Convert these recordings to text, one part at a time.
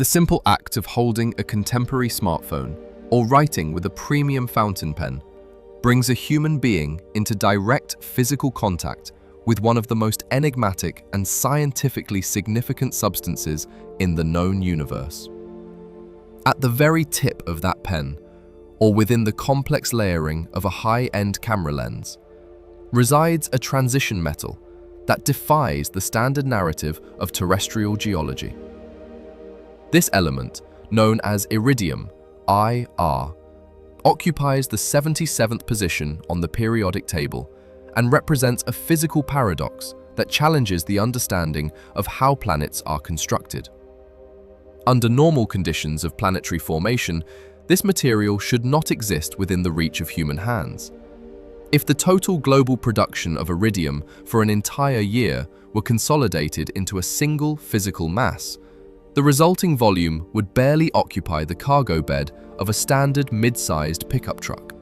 The simple act of holding a contemporary smartphone or writing with a premium fountain pen brings a human being into direct physical contact with one of the most enigmatic and scientifically significant substances in the known universe. At the very tip of that pen, or within the complex layering of a high-end camera lens, resides a transition metal that defies the standard narrative of terrestrial geology. This element, known as iridium, IR, occupies the 77th position on the periodic table and represents a physical paradox that challenges the understanding of how planets are constructed. Under normal conditions of planetary formation, this material should not exist within the reach of human hands. If the total global production of iridium for an entire year were consolidated into a single physical mass, the resulting volume would barely occupy the cargo bed of a standard mid-sized pickup truck.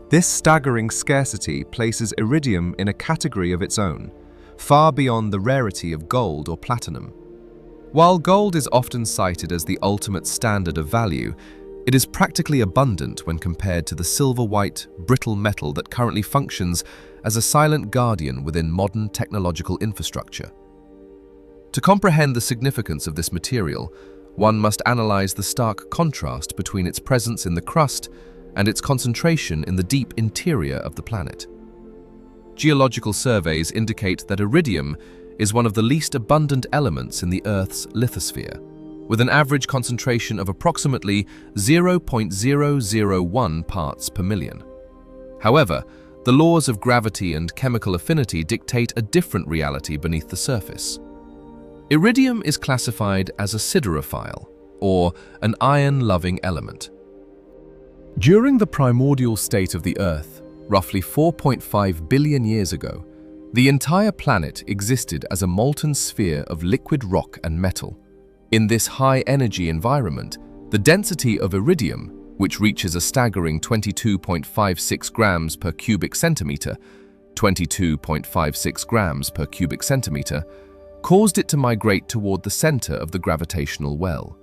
This staggering scarcity places iridium in a category of its own, far beyond the rarity of gold or platinum. While gold is often cited as the ultimate standard of value, it is practically abundant when compared to the silver-white, brittle metal that currently functions as a silent guardian within modern technological infrastructure. To comprehend the significance of this material, one must analyze the stark contrast between its presence in the crust and its concentration in the deep interior of the planet. Geological surveys indicate that iridium is one of the least abundant elements in the Earth's lithosphere, with an average concentration of approximately 0.001 parts per million. However, the laws of gravity and chemical affinity dictate a different reality beneath the surface. Iridium is classified as a siderophile, or an iron-loving element. During the primordial state of the Earth, roughly 4.5 billion years ago, the entire planet existed as a molten sphere of liquid rock and metal. In this high-energy environment, the density of iridium, which reaches a staggering 22.56 grams per cubic centimeter, 22.56 grams per cubic centimeter, caused it to migrate toward the center of the gravitational well.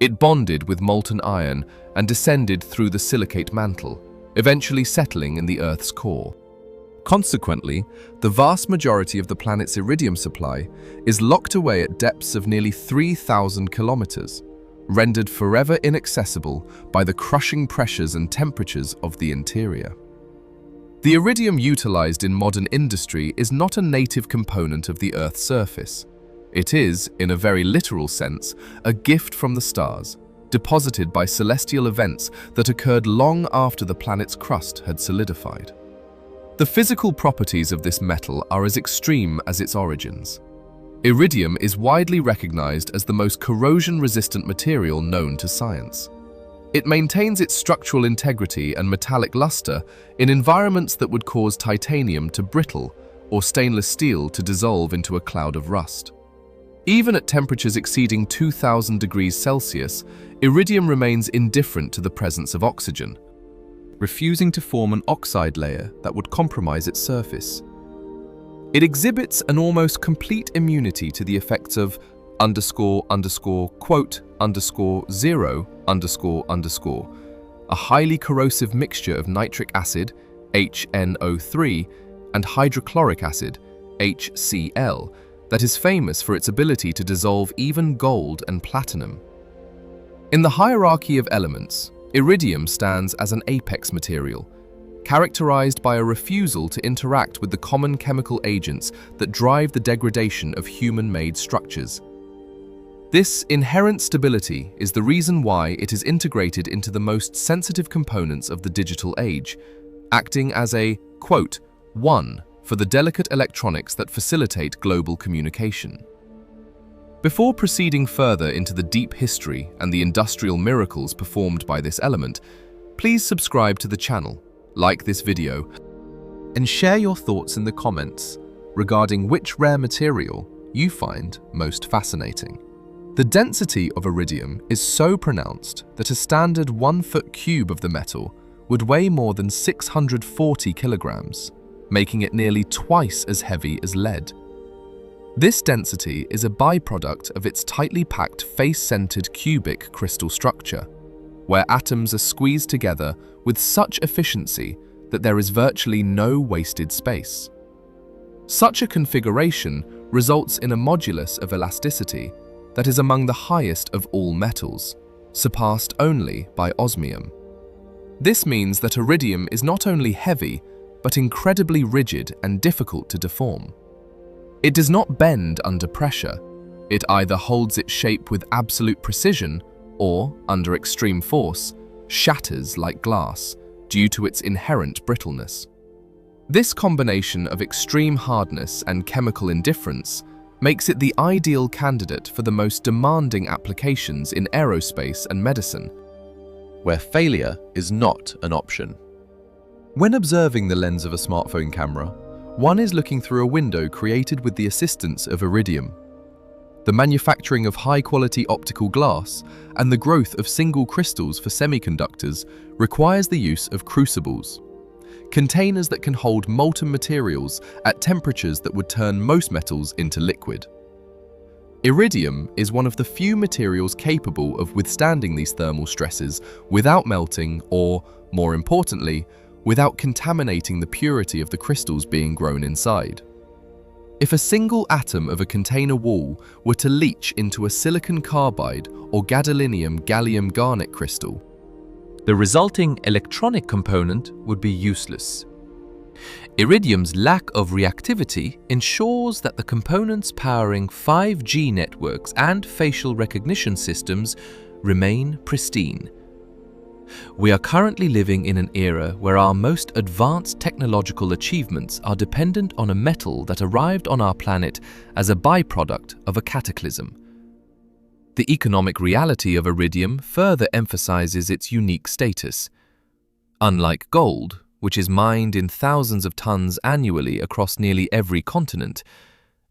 It bonded with molten iron and descended through the silicate mantle, eventually settling in the Earth's core. Consequently, the vast majority of the planet's iridium supply is locked away at depths of nearly 3,000 kilometers, rendered forever inaccessible by the crushing pressures and temperatures of the interior. The iridium utilized in modern industry is not a native component of the Earth's surface. It is, in a very literal sense, a gift from the stars, deposited by celestial events that occurred long after the planet's crust had solidified. The physical properties of this metal are as extreme as its origins. Iridium is widely recognized as the most corrosion-resistant material known to science. It maintains its structural integrity and metallic luster in environments that would cause titanium to brittle or stainless steel to dissolve into a cloud of rust. Even at temperatures exceeding 2,000 degrees Celsius, iridium remains indifferent to the presence of oxygen, refusing to form an oxide layer that would compromise its surface. It exhibits an almost complete immunity to the effects of __0__, a highly corrosive mixture of nitric acid, HNO3, and hydrochloric acid, HCl, that is famous for its ability to dissolve even gold and platinum. In the hierarchy of elements, iridium stands as an apex material, characterized by a refusal to interact with the common chemical agents that drive the degradation of human-made structures. This inherent stability is the reason why it is integrated into the most sensitive components of the digital age, acting as a, "one" for the delicate electronics that facilitate global communication. Before proceeding further into the deep history and the industrial miracles performed by this element, please subscribe to the channel, like this video, and share your thoughts in the comments regarding which rare material you find most fascinating. The density of iridium is so pronounced that a standard 1-foot cube of the metal would weigh more than 640 kilograms, making it nearly twice as heavy as lead. This density is a byproduct of its tightly packed face-centered cubic crystal structure, where atoms are squeezed together with such efficiency that there is virtually no wasted space. Such a configuration results in a modulus of elasticity that is among the highest of all metals, surpassed only by osmium. This means that iridium is not only heavy, but incredibly rigid and difficult to deform. It does not bend under pressure. It either holds its shape with absolute precision or, under extreme force, shatters like glass due to its inherent brittleness. This combination of extreme hardness and chemical indifference makes it the ideal candidate for the most demanding applications in aerospace and medicine, where failure is not an option. When observing the lens of a smartphone camera, one is looking through a window created with the assistance of iridium. The manufacturing of high-quality optical glass and the growth of single crystals for semiconductors requires the use of crucibles, containers that can hold molten materials at temperatures that would turn most metals into liquid. Iridium is one of the few materials capable of withstanding these thermal stresses without melting or, more importantly, without contaminating the purity of the crystals being grown inside. If a single atom of a container wall were to leach into a silicon carbide or gadolinium gallium garnet crystal, the resulting electronic component would be useless. Iridium's lack of reactivity ensures that the components powering 5G networks and facial recognition systems remain pristine. We are currently living in an era where our most advanced technological achievements are dependent on a metal that arrived on our planet as a byproduct of a cataclysm. The economic reality of iridium further emphasizes its unique status. Unlike gold, which is mined in thousands of tons annually across nearly every continent,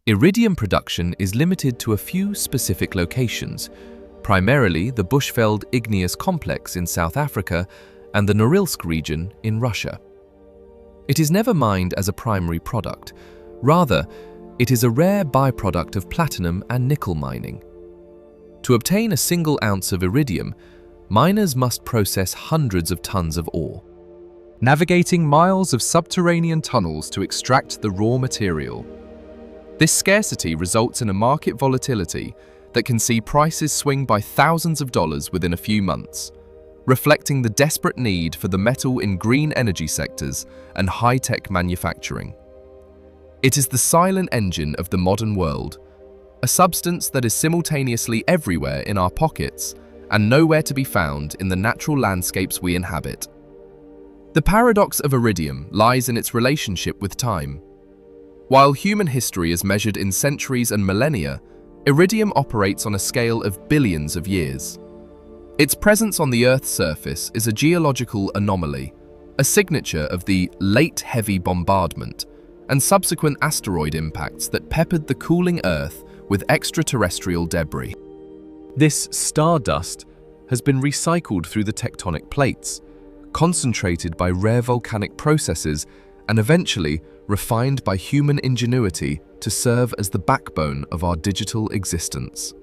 iridium production is limited to a few specific locations, primarily the Bushveld Igneous Complex in South Africa and the Norilsk region in Russia. It is never mined as a primary product. Rather, it is a rare byproduct of platinum and nickel mining. To obtain a single ounce of iridium, miners must process hundreds of tons of ore, navigating miles of subterranean tunnels to extract the raw material. This scarcity results in a market volatility that can see prices swing by thousands of dollars within a few months, reflecting the desperate need for the metal in green energy sectors and high-tech manufacturing. It is the silent engine of the modern world, a substance that is simultaneously everywhere in our pockets and nowhere to be found in the natural landscapes we inhabit. The paradox of iridium lies in its relationship with time. While human history is measured in centuries and millennia, iridium operates on a scale of billions of years. Its presence on the Earth's surface is a geological anomaly, a signature of the late Heavy Bombardment and subsequent asteroid impacts that peppered the cooling Earth with extraterrestrial debris. This stardust has been recycled through the tectonic plates, concentrated by rare volcanic processes, and eventually refined by human ingenuity to serve as the backbone of our digital existence.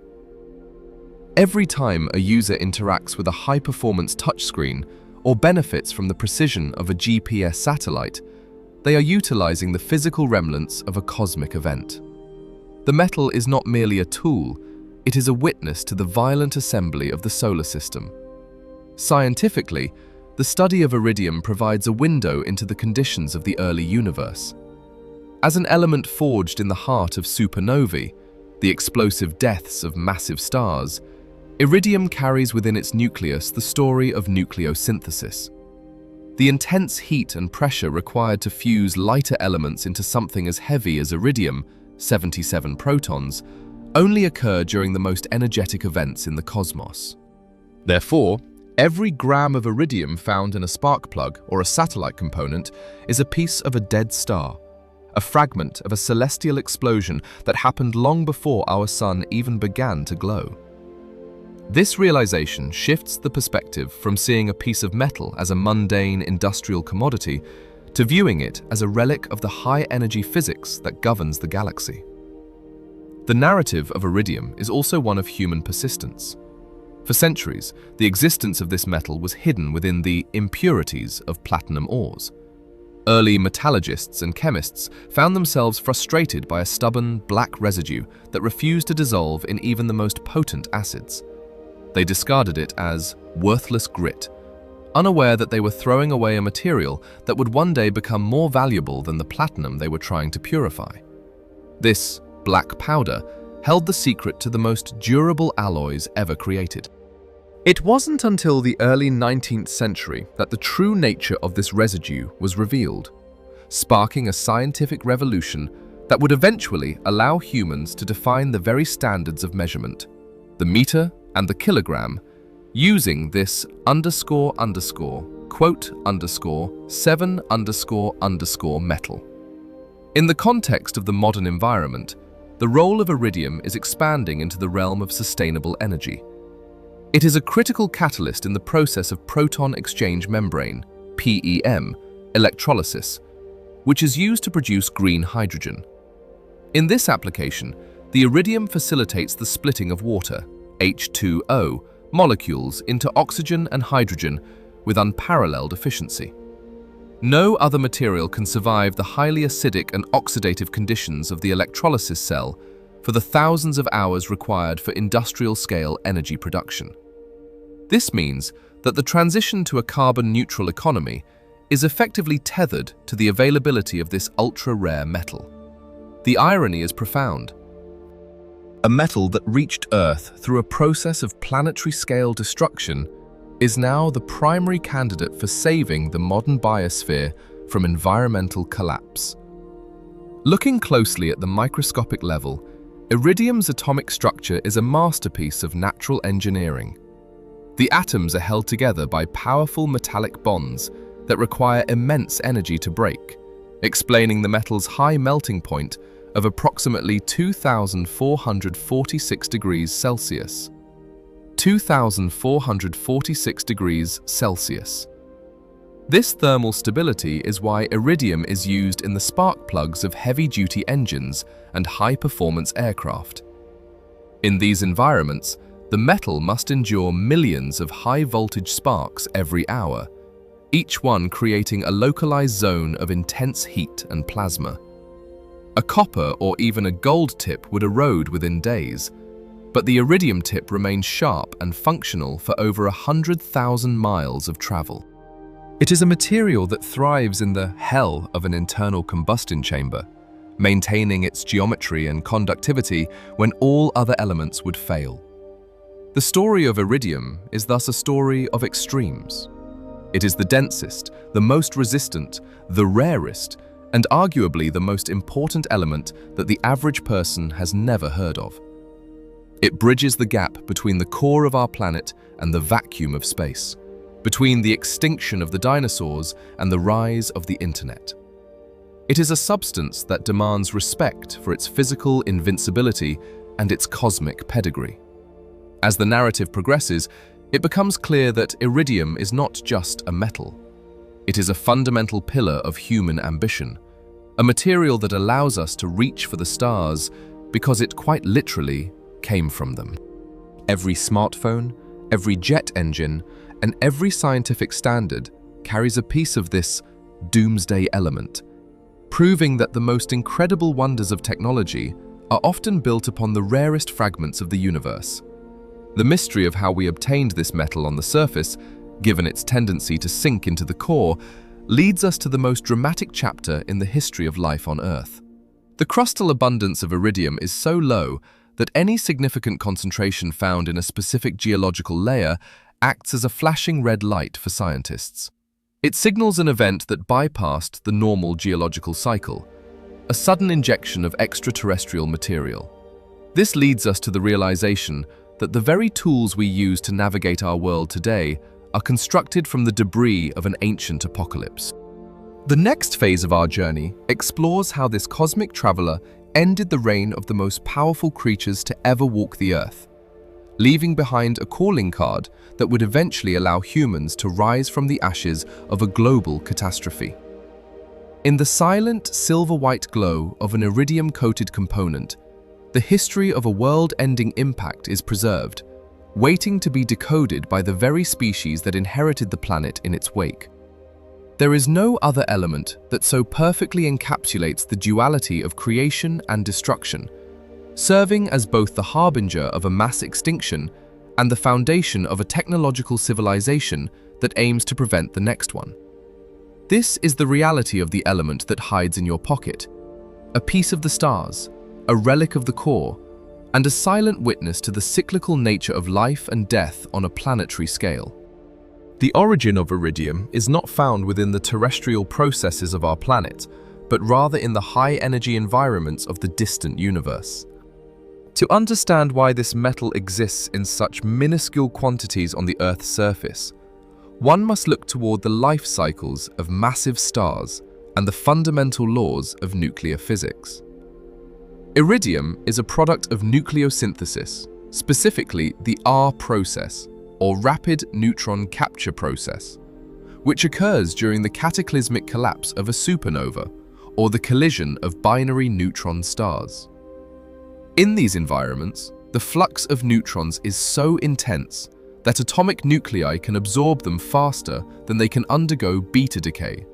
Every time a user interacts with a high-performance touchscreen or benefits from the precision of a GPS satellite, they are utilizing the physical remnants of a cosmic event. The metal is not merely a tool, it is a witness to the violent assembly of the solar system. Scientifically, the study of iridium provides a window into the conditions of the early universe. As an element forged in the heart of supernovae, the explosive deaths of massive stars, iridium carries within its nucleus the story of nucleosynthesis. The intense heat and pressure required to fuse lighter elements into something as heavy as iridium, 77 protons, only occur during the most energetic events in the cosmos. Therefore, every gram of iridium found in a spark plug or a satellite component is a piece of a dead star, a fragment of a celestial explosion that happened long before our sun even began to glow. This realization shifts the perspective from seeing a piece of metal as a mundane industrial commodity to viewing it as a relic of the high-energy physics that governs the galaxy. The narrative of iridium is also one of human persistence. For centuries, the existence of this metal was hidden within the impurities of platinum ores. Early metallurgists and chemists found themselves frustrated by a stubborn, black residue that refused to dissolve in even the most potent acids. They discarded it as worthless grit, unaware that they were throwing away a material that would one day become more valuable than the platinum they were trying to purify. This black powder held the secret to the most durable alloys ever created. It wasn't until the early 19th century that the true nature of this residue was revealed, sparking a scientific revolution that would eventually allow humans to define the very standards of measurement, the meter and the kilogram, using this _7__ metal. In the context of the modern environment, the role of iridium is expanding into the realm of sustainable energy. It is a critical catalyst in the process of proton exchange membrane, PEM, electrolysis, which is used to produce green hydrogen. In this application, the iridium facilitates the splitting of water, H2O, molecules into oxygen and hydrogen with unparalleled efficiency. No other material can survive the highly acidic and oxidative conditions of the electrolysis cell for the thousands of hours required for industrial-scale energy production. This means that the transition to a carbon-neutral economy is effectively tethered to the availability of this ultra-rare metal. The irony is profound. A metal that reached Earth through a process of planetary-scale destruction is now the primary candidate for saving the modern biosphere from environmental collapse. Looking closely at the microscopic level, iridium's atomic structure is a masterpiece of natural engineering. The atoms are held together by powerful metallic bonds that require immense energy to break, explaining the metal's high melting point of approximately 2,446 degrees Celsius. 2,446 degrees Celsius. This thermal stability is why iridium is used in the spark plugs of heavy-duty engines and high-performance aircraft. In these environments, the metal must endure millions of high-voltage sparks every hour, each one creating a localized zone of intense heat and plasma. A copper or even a gold tip would erode within days, but the iridium tip remains sharp and functional for over 100,000 miles of travel. It is a material that thrives in the hell of an internal combustion chamber, maintaining its geometry and conductivity when all other elements would fail. The story of iridium is thus a story of extremes. It is the densest, the most resistant, the rarest, and arguably the most important element that the average person has never heard of. It bridges the gap between the core of our planet and the vacuum of space, between the extinction of the dinosaurs and the rise of the internet. It is a substance that demands respect for its physical invincibility and its cosmic pedigree. As the narrative progresses, it becomes clear that iridium is not just a metal. It is a fundamental pillar of human ambition, a material that allows us to reach for the stars because it quite literally came from them. Every smartphone, every jet engine, and every scientific standard carries a piece of this Doomsday Element, proving that the most incredible wonders of technology are often built upon the rarest fragments of the universe. The mystery of how we obtained this metal on the surface, given its tendency to sink into the core, leads us to the most dramatic chapter in the history of life on Earth. The crustal abundance of iridium is so low that any significant concentration found in a specific geological layer acts as a flashing red light for scientists. It signals an event that bypassed the normal geological cycle, a sudden injection of extraterrestrial material. This leads us to the realization that the very tools we use to navigate our world today are constructed from the debris of an ancient apocalypse. The next phase of our journey explores how this cosmic traveler ended the reign of the most powerful creatures to ever walk the Earth, leaving behind a calling card that would eventually allow humans to rise from the ashes of a global catastrophe. In the silent silver-white glow of an iridium-coated component, the history of a world-ending impact is preserved, waiting to be decoded by the very species that inherited the planet in its wake. There is no other element that so perfectly encapsulates the duality of creation and destruction, serving as both the harbinger of a mass extinction and the foundation of a technological civilization that aims to prevent the next one. This is the reality of the element that hides in your pocket, a piece of the stars, a relic of the core, and a silent witness to the cyclical nature of life and death on a planetary scale. The origin of iridium is not found within the terrestrial processes of our planet, but rather in the high-energy environments of the distant universe. To understand why this metal exists in such minuscule quantities on the Earth's surface, one must look toward the life cycles of massive stars and the fundamental laws of nuclear physics. Iridium is a product of nucleosynthesis, specifically the R process, or rapid neutron capture process, which occurs during the cataclysmic collapse of a supernova, or the collision of binary neutron stars. In these environments, the flux of neutrons is so intense that atomic nuclei can absorb them faster than they can undergo beta decay,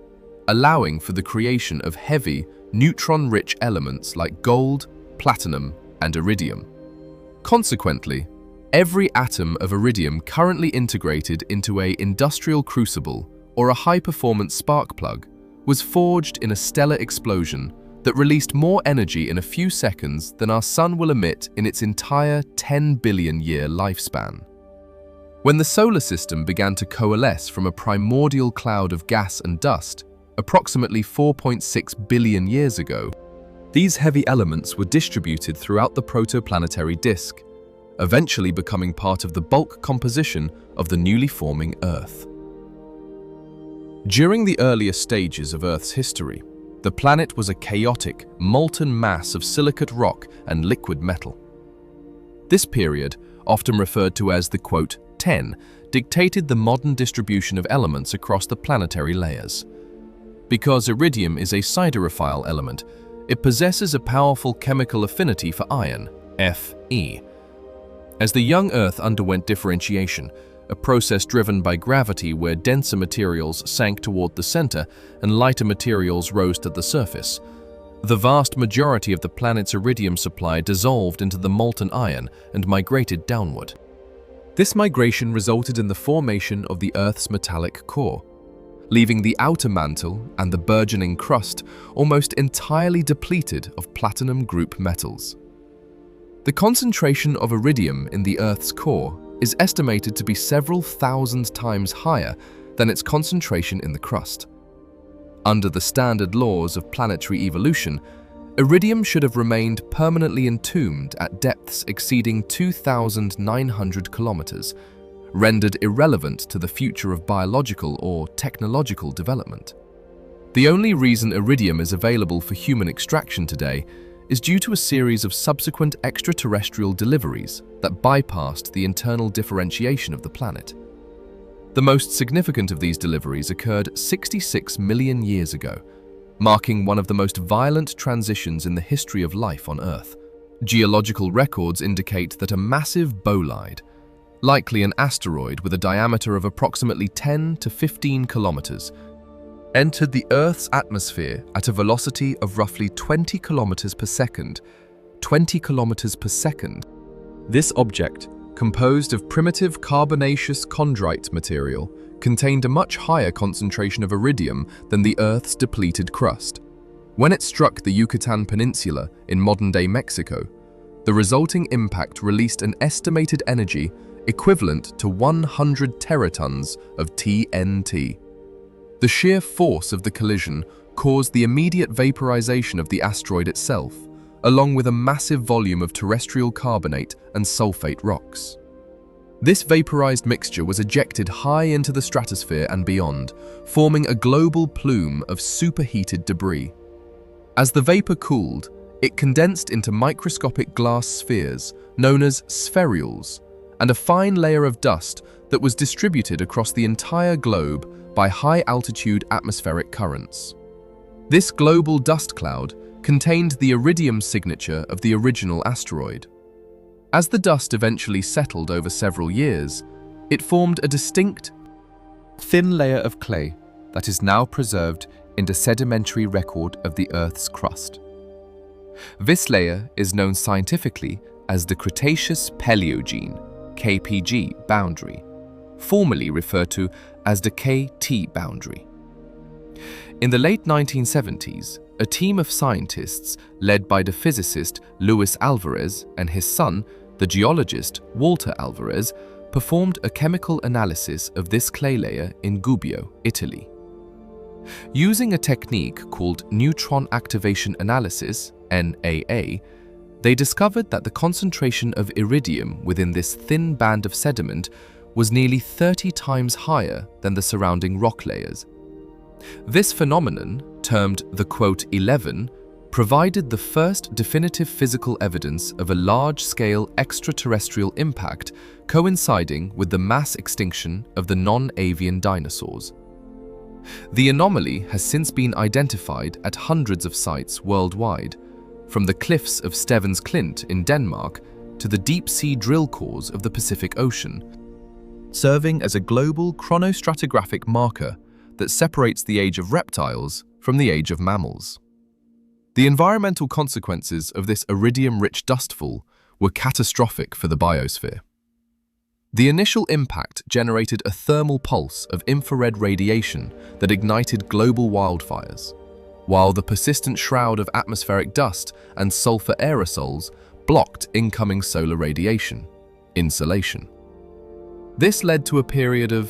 allowing for the creation of heavy, neutron-rich elements like gold, platinum, and iridium. Consequently, every atom of iridium currently integrated into an industrial crucible or a high-performance spark plug was forged in a stellar explosion that released more energy in a few seconds than our Sun will emit in its entire 10 billion-year lifespan. When the solar system began to coalesce from a primordial cloud of gas and dust, approximately 4.6 billion years ago, these heavy elements were distributed throughout the protoplanetary disk, eventually becoming part of the bulk composition of the newly forming Earth. During the earliest stages of Earth's history, the planet was a chaotic, molten mass of silicate rock and liquid metal. This period, often referred to as the quote, 10, dictated the modern distribution of elements across the planetary layers. Because iridium is a siderophile element, it possesses a powerful chemical affinity for iron, Fe. As the young Earth underwent differentiation, a process driven by gravity where denser materials sank toward the center and lighter materials rose to the surface, the vast majority of the planet's iridium supply dissolved into the molten iron and migrated downward. This migration resulted in the formation of the Earth's metallic core, leaving the outer mantle and the burgeoning crust almost entirely depleted of platinum group metals. The concentration of iridium in the Earth's core is estimated to be several thousand times higher than its concentration in the crust. Under the standard laws of planetary evolution, iridium should have remained permanently entombed at depths exceeding 2,900 kilometers, rendered irrelevant to the future of biological or technological development. The only reason iridium is available for human extraction today is due to a series of subsequent extraterrestrial deliveries that bypassed the internal differentiation of the planet. The most significant of these deliveries occurred 66 million years ago, marking one of the most violent transitions in the history of life on Earth. Geological records indicate that a massive bolide, likely an asteroid with a diameter of approximately 10 to 15 kilometers, entered the Earth's atmosphere at a velocity of roughly 20 kilometers per second. 20 kilometers per second. This object, composed of primitive carbonaceous chondrite material, contained a much higher concentration of iridium than the Earth's depleted crust. When it struck the Yucatan Peninsula in modern-day Mexico, the resulting impact released an estimated energy equivalent to 100 teratons of TNT. The sheer force of the collision caused the immediate vaporization of the asteroid itself, along with a massive volume of terrestrial carbonate and sulfate rocks. This vaporized mixture was ejected high into the stratosphere and beyond, forming a global plume of superheated debris. As the vapor cooled, it condensed into microscopic glass spheres known as spherules, and a fine layer of dust that was distributed across the entire globe by high-altitude atmospheric currents. This global dust cloud, contained the iridium signature of the original asteroid. As the dust eventually settled over several years, it formed a distinct, thin layer of clay that is now preserved in the sedimentary record of the Earth's crust. This layer is known scientifically as the Cretaceous-Paleogene (KPG) boundary, formerly referred to as the KT boundary. In the late 1970s, a team of scientists led by the physicist Luis Alvarez and his son, the geologist Walter Alvarez, performed a chemical analysis of this clay layer in Gubbio, Italy. Using a technique called neutron activation analysis, NAA, they discovered that the concentration of iridium within this thin band of sediment was nearly 30 times higher than the surrounding rock layers. This phenomenon, termed the "11", provided the first definitive physical evidence of a large-scale extraterrestrial impact coinciding with the mass extinction of the non-avian dinosaurs. The anomaly has since been identified at hundreds of sites worldwide, from the cliffs of Stevens Klint in Denmark to the deep-sea drill cores of the Pacific Ocean, serving as a global chronostratigraphic marker that separates the age of reptiles from the age of mammals. The environmental consequences of this iridium-rich dustfall were catastrophic for the biosphere. The initial impact generated a thermal pulse of infrared radiation that ignited global wildfires, while the persistent shroud of atmospheric dust and sulfur aerosols blocked incoming solar radiation, insolation. This led to a period of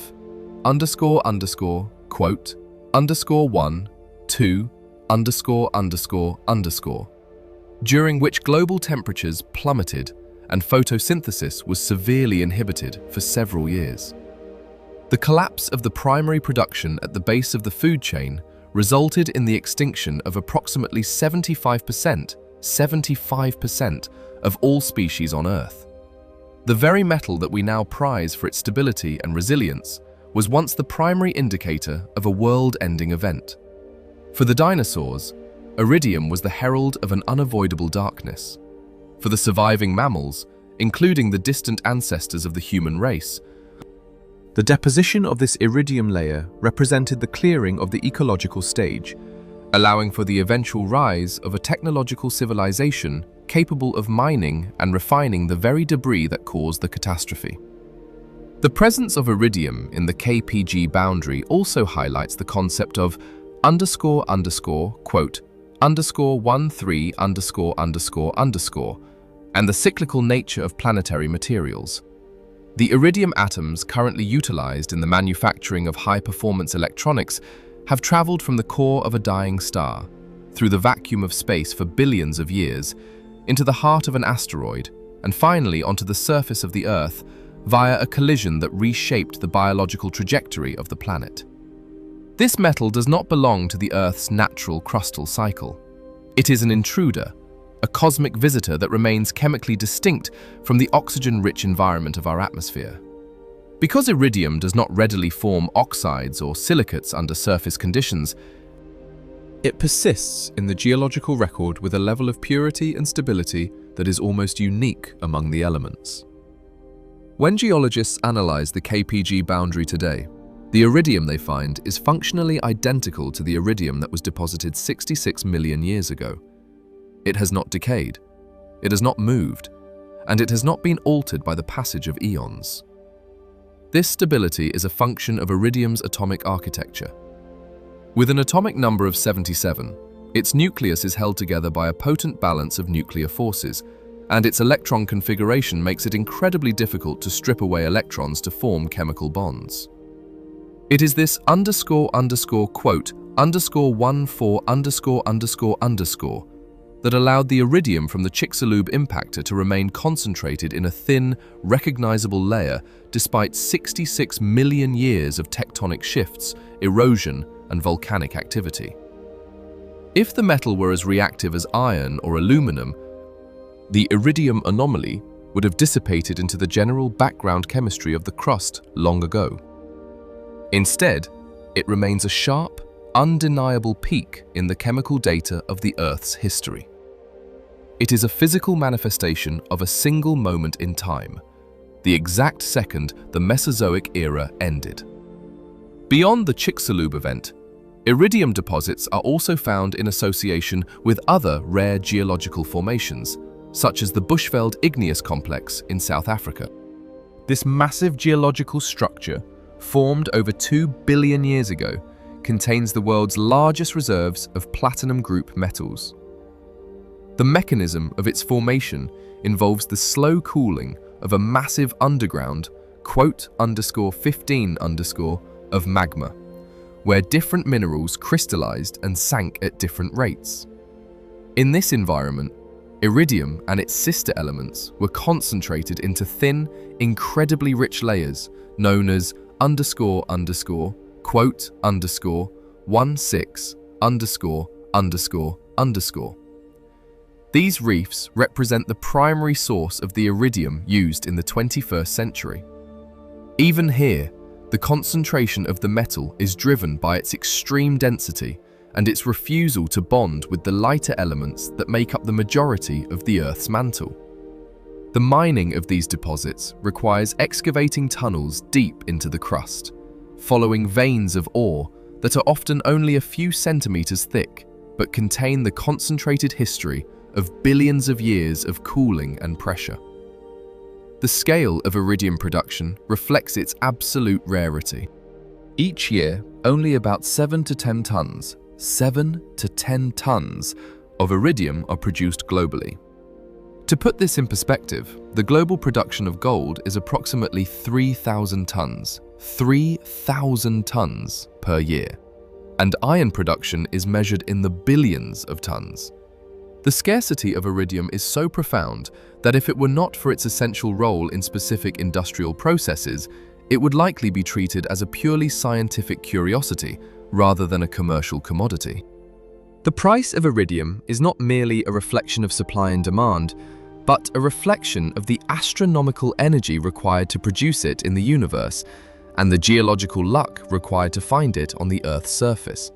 ____1, 2, _______, during which global temperatures plummeted and photosynthesis was severely inhibited for several years. The collapse of the primary production at the base of the food chain resulted in the extinction of approximately 75% of all species on Earth. The very metal that we now prize for its stability and resilience was once the primary indicator of a world-ending event. For the dinosaurs, iridium was the herald of an unavoidable darkness. For the surviving mammals, including the distant ancestors of the human race, the deposition of this iridium layer represented the clearing of the ecological stage, allowing for the eventual rise of a technological civilization capable of mining and refining the very debris that caused the catastrophe. The presence of iridium in the KPG boundary also highlights the concept of ___13_____, and the cyclical nature of planetary materials. The iridium atoms currently utilized in the manufacturing of high-performance electronics have traveled from the core of a dying star, through the vacuum of space for billions of years, into the heart of an asteroid, and finally onto the surface of the Earth via a collision that reshaped the biological trajectory of the planet. This metal does not belong to the Earth's natural crustal cycle. It is an intruder, a cosmic visitor that remains chemically distinct from the oxygen-rich environment of our atmosphere. Because iridium does not readily form oxides or silicates under surface conditions, it persists in the geological record with a level of purity and stability that is almost unique among the elements. When geologists analyze the KPG boundary today, the iridium they find is functionally identical to the iridium that was deposited 66 million years ago. It has not decayed, it has not moved, and it has not been altered by the passage of eons. This stability is a function of iridium's atomic architecture. With an atomic number of 77, its nucleus is held together by a potent balance of nuclear forces, and its electron configuration makes it incredibly difficult to strip away electrons to form chemical bonds. It is this ___14____ that allowed the iridium from the Chicxulub impactor to remain concentrated in a thin, recognizable layer despite 66 million years of tectonic shifts, erosion, and volcanic activity. If the metal were as reactive as iron or aluminum, the Iridium Anomaly would have dissipated into the general background chemistry of the crust long ago. Instead, it remains a sharp, undeniable peak in the chemical data of the Earth's history. It is a physical manifestation of a single moment in time, the exact second the Mesozoic Era ended. Beyond the Chicxulub event, iridium deposits are also found in association with other rare geological formations, such as the Bushveld Igneous Complex in South Africa. This massive geological structure, formed over 2 billion years ago, contains the world's largest reserves of platinum group metals. The mechanism of its formation involves the slow cooling of a massive underground *_15_ of magma, where different minerals crystallized and sank at different rates. In this environment, iridium and its sister elements were concentrated into thin, incredibly rich layers known as __16_16___. These reefs represent the primary source of the iridium used in the 21st century. Even here, the concentration of the metal is driven by its extreme density and its refusal to bond with the lighter elements that make up the majority of the Earth's mantle. The mining of these deposits requires excavating tunnels deep into the crust, following veins of ore that are often only a few centimeters thick but contain the concentrated history of billions of years of cooling and pressure. The scale of iridium production reflects its absolute rarity. Each year, only about 7 to 10 tons of iridium are produced globally. To put this in perspective, the global production of gold is approximately 3,000 tons per year, and iron production is measured in the billions of tons. The scarcity of iridium is so profound that if it were not for its essential role in specific industrial processes, it would likely be treated as a purely scientific curiosity rather than a commercial commodity. The price of iridium is not merely a reflection of supply and demand, but a reflection of the astronomical energy required to produce it in the universe and the geological luck required to find it on the Earth's surface.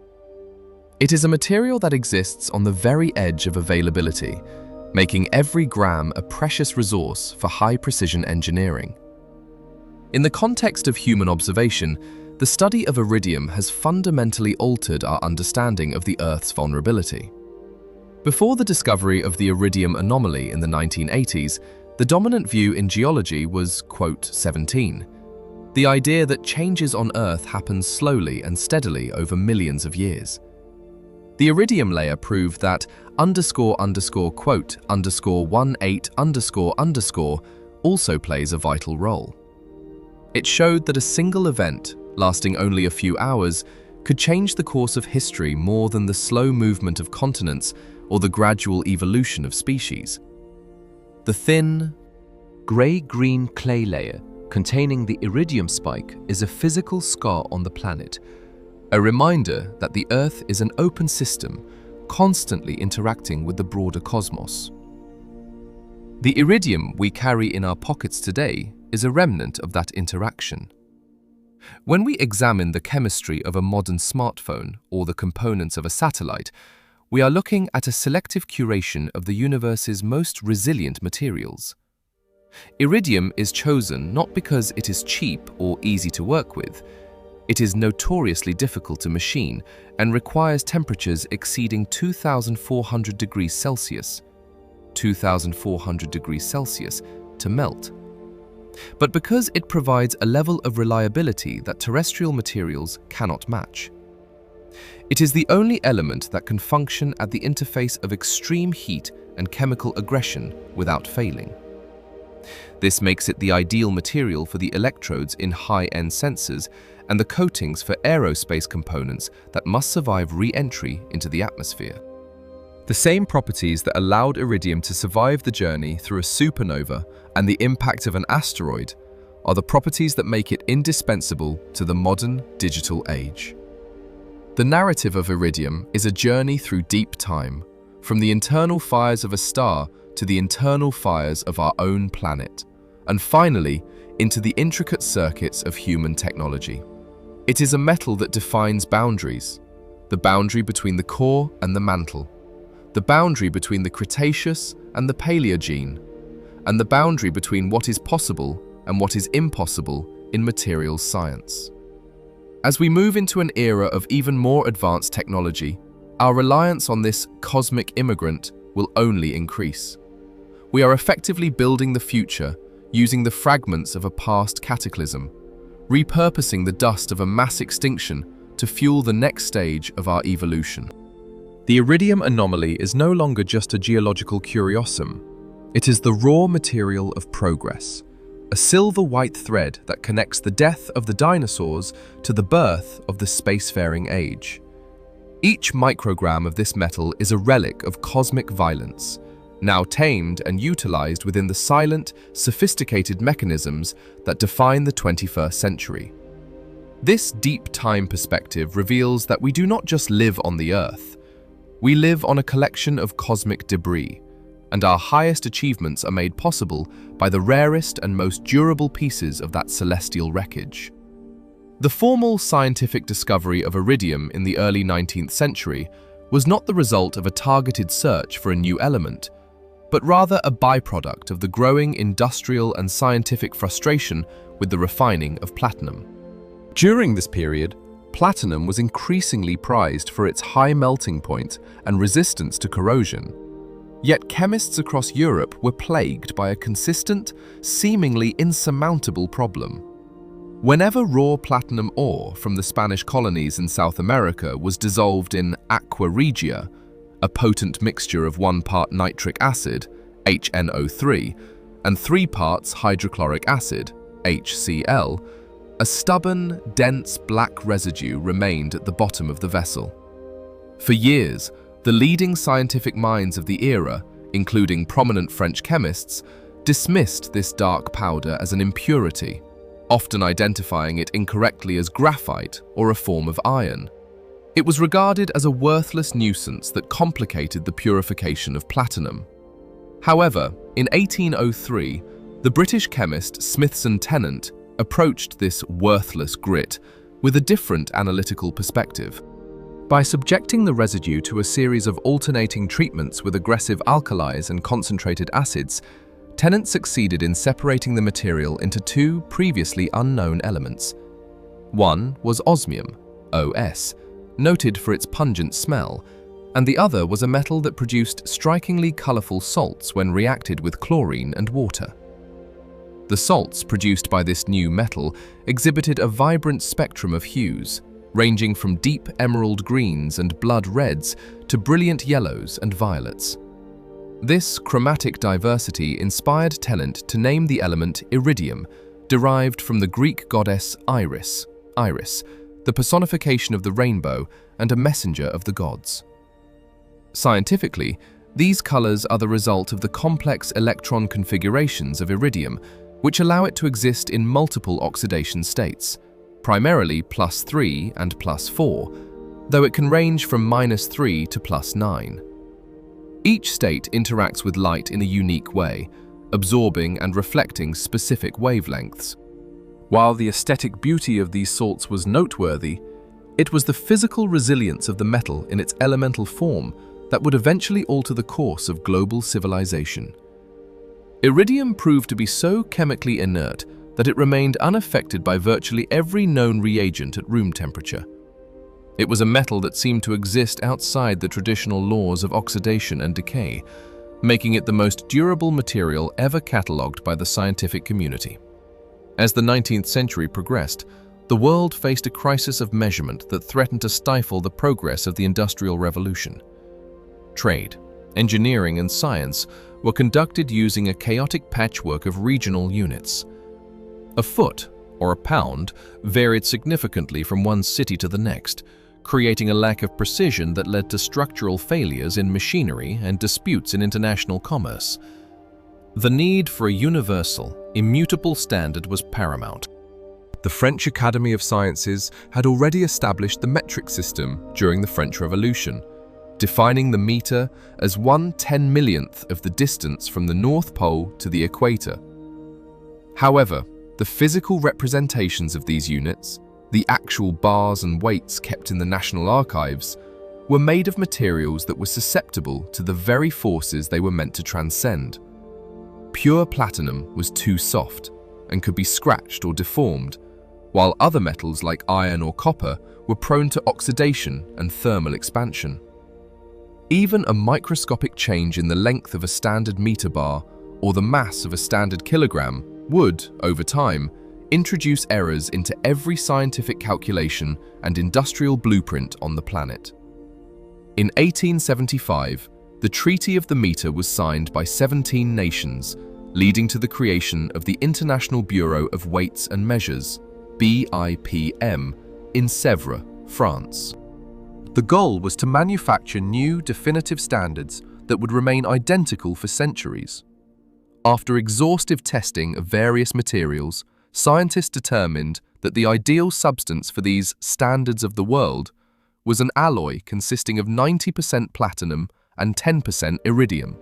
It is a material that exists on the very edge of availability, making every gram a precious resource for high-precision engineering. In the context of human observation, the study of iridium has fundamentally altered our understanding of the Earth's vulnerability. Before the discovery of the Iridium Anomaly in the 1980s, the dominant view in geology was, *17, the idea that changes on Earth happen slowly and steadily over millions of years. The iridium layer proved that __18__ also plays a vital role. It showed that a single event, lasting only a few hours, could change the course of history more than the slow movement of continents or the gradual evolution of species. The thin, gray-green clay layer containing the iridium spike is a physical scar on the planet, a reminder that the Earth is an open system, constantly interacting with the broader cosmos. The iridium we carry in our pockets today is a remnant of that interaction. When we examine the chemistry of a modern smartphone or the components of a satellite, we are looking at a selective curation of the universe's most resilient materials. Iridium is chosen not because it is cheap or easy to work with. It is notoriously difficult to machine and requires temperatures exceeding 2,400 degrees Celsius, to melt. But because it provides a level of reliability that terrestrial materials cannot match. It is the only element that can function at the interface of extreme heat and chemical aggression without failing. This makes it the ideal material for the electrodes in high-end sensors and the coatings for aerospace components that must survive re-entry into the atmosphere. The same properties that allowed iridium to survive the journey through a supernova and the impact of an asteroid are the properties that make it indispensable to the modern digital age. The narrative of iridium is a journey through deep time, from the internal fires of a star to the internal fires of our own planet, and finally, into the intricate circuits of human technology. It is a metal that defines boundaries, the boundary between the core and the mantle, the boundary between the Cretaceous and the Paleogene, and the boundary between what is possible and what is impossible in materials science. As we move into an era of even more advanced technology, our reliance on this cosmic immigrant will only increase. We are effectively building the future using the fragments of a past cataclysm, repurposing the dust of a mass extinction to fuel the next stage of our evolution. The Iridium Anomaly is no longer just a geological curiosum. It is the raw material of progress, a silver-white thread that connects the death of the dinosaurs to the birth of the spacefaring age. Each microgram of this metal is a relic of cosmic violence, now tamed and utilized within the silent, sophisticated mechanisms that define the 21st century. This deep time perspective reveals that we do not just live on the Earth. We live on a collection of cosmic debris, and our highest achievements are made possible by the rarest and most durable pieces of that celestial wreckage. The formal scientific discovery of iridium in the early 19th century was not the result of a targeted search for a new element, but rather a byproduct of the growing industrial and scientific frustration with the refining of platinum. During this period, platinum was increasingly prized for its high melting point and resistance to corrosion. Yet chemists across Europe were plagued by a consistent, seemingly insurmountable problem. Whenever raw platinum ore from the Spanish colonies in South America was dissolved in aqua regia, a potent mixture of 1 part nitric acid, HNO3, and 3 parts hydrochloric acid, HCl, a stubborn, dense black residue remained at the bottom of the vessel. For years, the leading scientific minds of the era, including prominent French chemists, dismissed this dark powder as an impurity, often identifying it incorrectly as graphite or a form of iron. It was regarded as a worthless nuisance that complicated the purification of platinum. However, in 1803, the British chemist Smithson Tennant approached this worthless grit with a different analytical perspective. By subjecting the residue to a series of alternating treatments with aggressive alkalis and concentrated acids, Tennant succeeded in separating the material into 2 previously unknown elements. One was osmium, Os, noted for its pungent smell, and the other was a metal that produced strikingly colorful salts when reacted with chlorine and water. The salts produced by this new metal exhibited a vibrant spectrum of hues, ranging from deep emerald greens and blood reds to brilliant yellows and violets. This chromatic diversity inspired Tennant to name the element iridium, derived from the Greek goddess Iris, the personification of the rainbow and a messenger of the gods. Scientifically, these colors are the result of the complex electron configurations of iridium, which allow it to exist in multiple oxidation states, primarily +3 and +4, though it can range from -3 to +9. Each state interacts with light in a unique way, absorbing and reflecting specific wavelengths. While the aesthetic beauty of these salts was noteworthy, it was the physical resilience of the metal in its elemental form that would eventually alter the course of global civilization. Iridium proved to be so chemically inert that it remained unaffected by virtually every known reagent at room temperature. It was a metal that seemed to exist outside the traditional laws of oxidation and decay, making it the most durable material ever catalogued by the scientific community. As the 19th century progressed, the world faced a crisis of measurement that threatened to stifle the progress of the Industrial Revolution. Trade, engineering, and science were conducted using a chaotic patchwork of regional units. A foot, or a pound, varied significantly from one city to the next, creating a lack of precision that led to structural failures in machinery and disputes in international commerce. The need for a universal, immutable standard was paramount. The French Academy of Sciences had already established the metric system during the French Revolution, defining the meter as 1/10,000,000th of the distance from the North Pole to the equator. However, the physical representations of these units, The actual bars and weights kept in the National Archives were made of materials that were susceptible to the very forces they were meant to transcend. Pure platinum was too soft and could be scratched or deformed, while other metals like iron or copper were prone to oxidation and thermal expansion. Even a microscopic change in the length of a standard meter bar or the mass of a standard kilogram would, over time, introduce errors into every scientific calculation and industrial blueprint on the planet. In 1875, the Treaty of the Meter was signed by 17 nations, leading to the creation of the International Bureau of Weights and Measures, BIPM, in Sèvres, France. The goal was to manufacture new definitive standards that would remain identical for centuries. After exhaustive testing of various materials, scientists determined that the ideal substance for these standards of the world was an alloy consisting of 90% platinum and 10% iridium.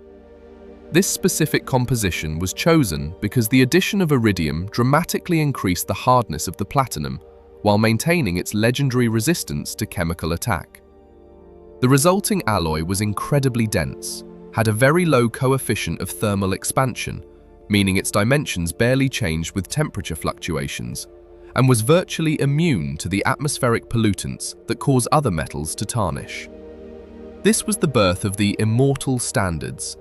This specific composition was chosen because the addition of iridium dramatically increased the hardness of the platinum while maintaining its legendary resistance to chemical attack. The resulting alloy was incredibly dense, had a very low coefficient of thermal expansion, meaning its dimensions barely changed with temperature fluctuations, and was virtually immune to the atmospheric pollutants that cause other metals to tarnish. This was the birth of the immortal standards,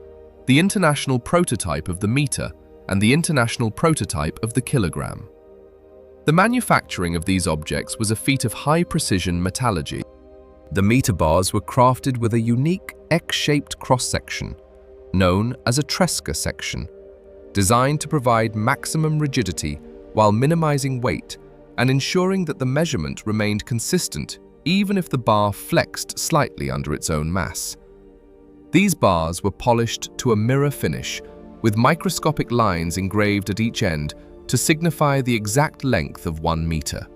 the international prototype of the meter and the international prototype of the kilogram. The manufacturing of these objects was a feat of high-precision metallurgy. The meter bars were crafted with a unique X-shaped cross-section, known as a Tresca section, designed to provide maximum rigidity while minimizing weight and ensuring that the measurement remained consistent even if the bar flexed slightly under its own mass. These bars were polished to a mirror finish, with microscopic lines engraved at each end to signify the exact length of 1 meter.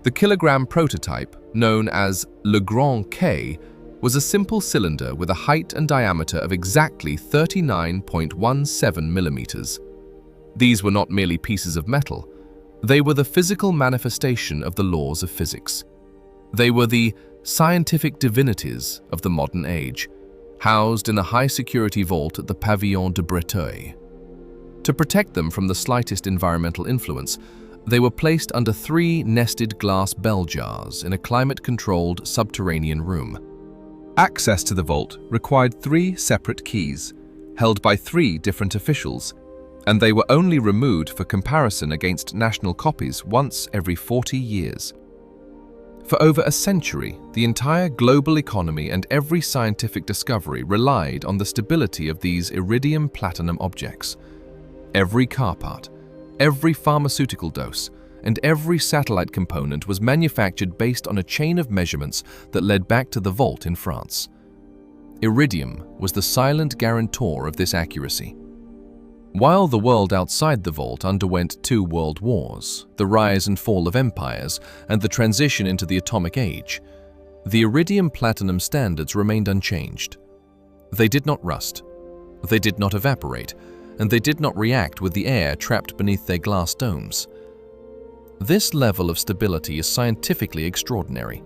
The kilogram prototype, known as Le Grand K, was a simple cylinder with a height and diameter of exactly 39.17 millimeters. These were not merely pieces of metal. They were the physical manifestation of the laws of physics. They were the scientific divinities of the modern age, housed in a high-security vault at the Pavillon de Breteuil. To protect them from the slightest environmental influence, they were placed under 3 nested glass bell jars in a climate-controlled subterranean room. Access to the vault required 3 separate keys, held by 3 different officials, and they were only removed for comparison against national copies once every 40 years. For over a century, the entire global economy and every scientific discovery relied on the stability of these iridium-platinum objects. Every car part, every pharmaceutical dose, and every satellite component was manufactured based on a chain of measurements that led back to the vault in France. Iridium was the silent guarantor of this accuracy. While the world outside the vault underwent 2 world wars, the rise and fall of empires, and the transition into the atomic age, the iridium-platinum standards remained unchanged. They did not rust, they did not evaporate, and they did not react with the air trapped beneath their glass domes. This level of stability is scientifically extraordinary.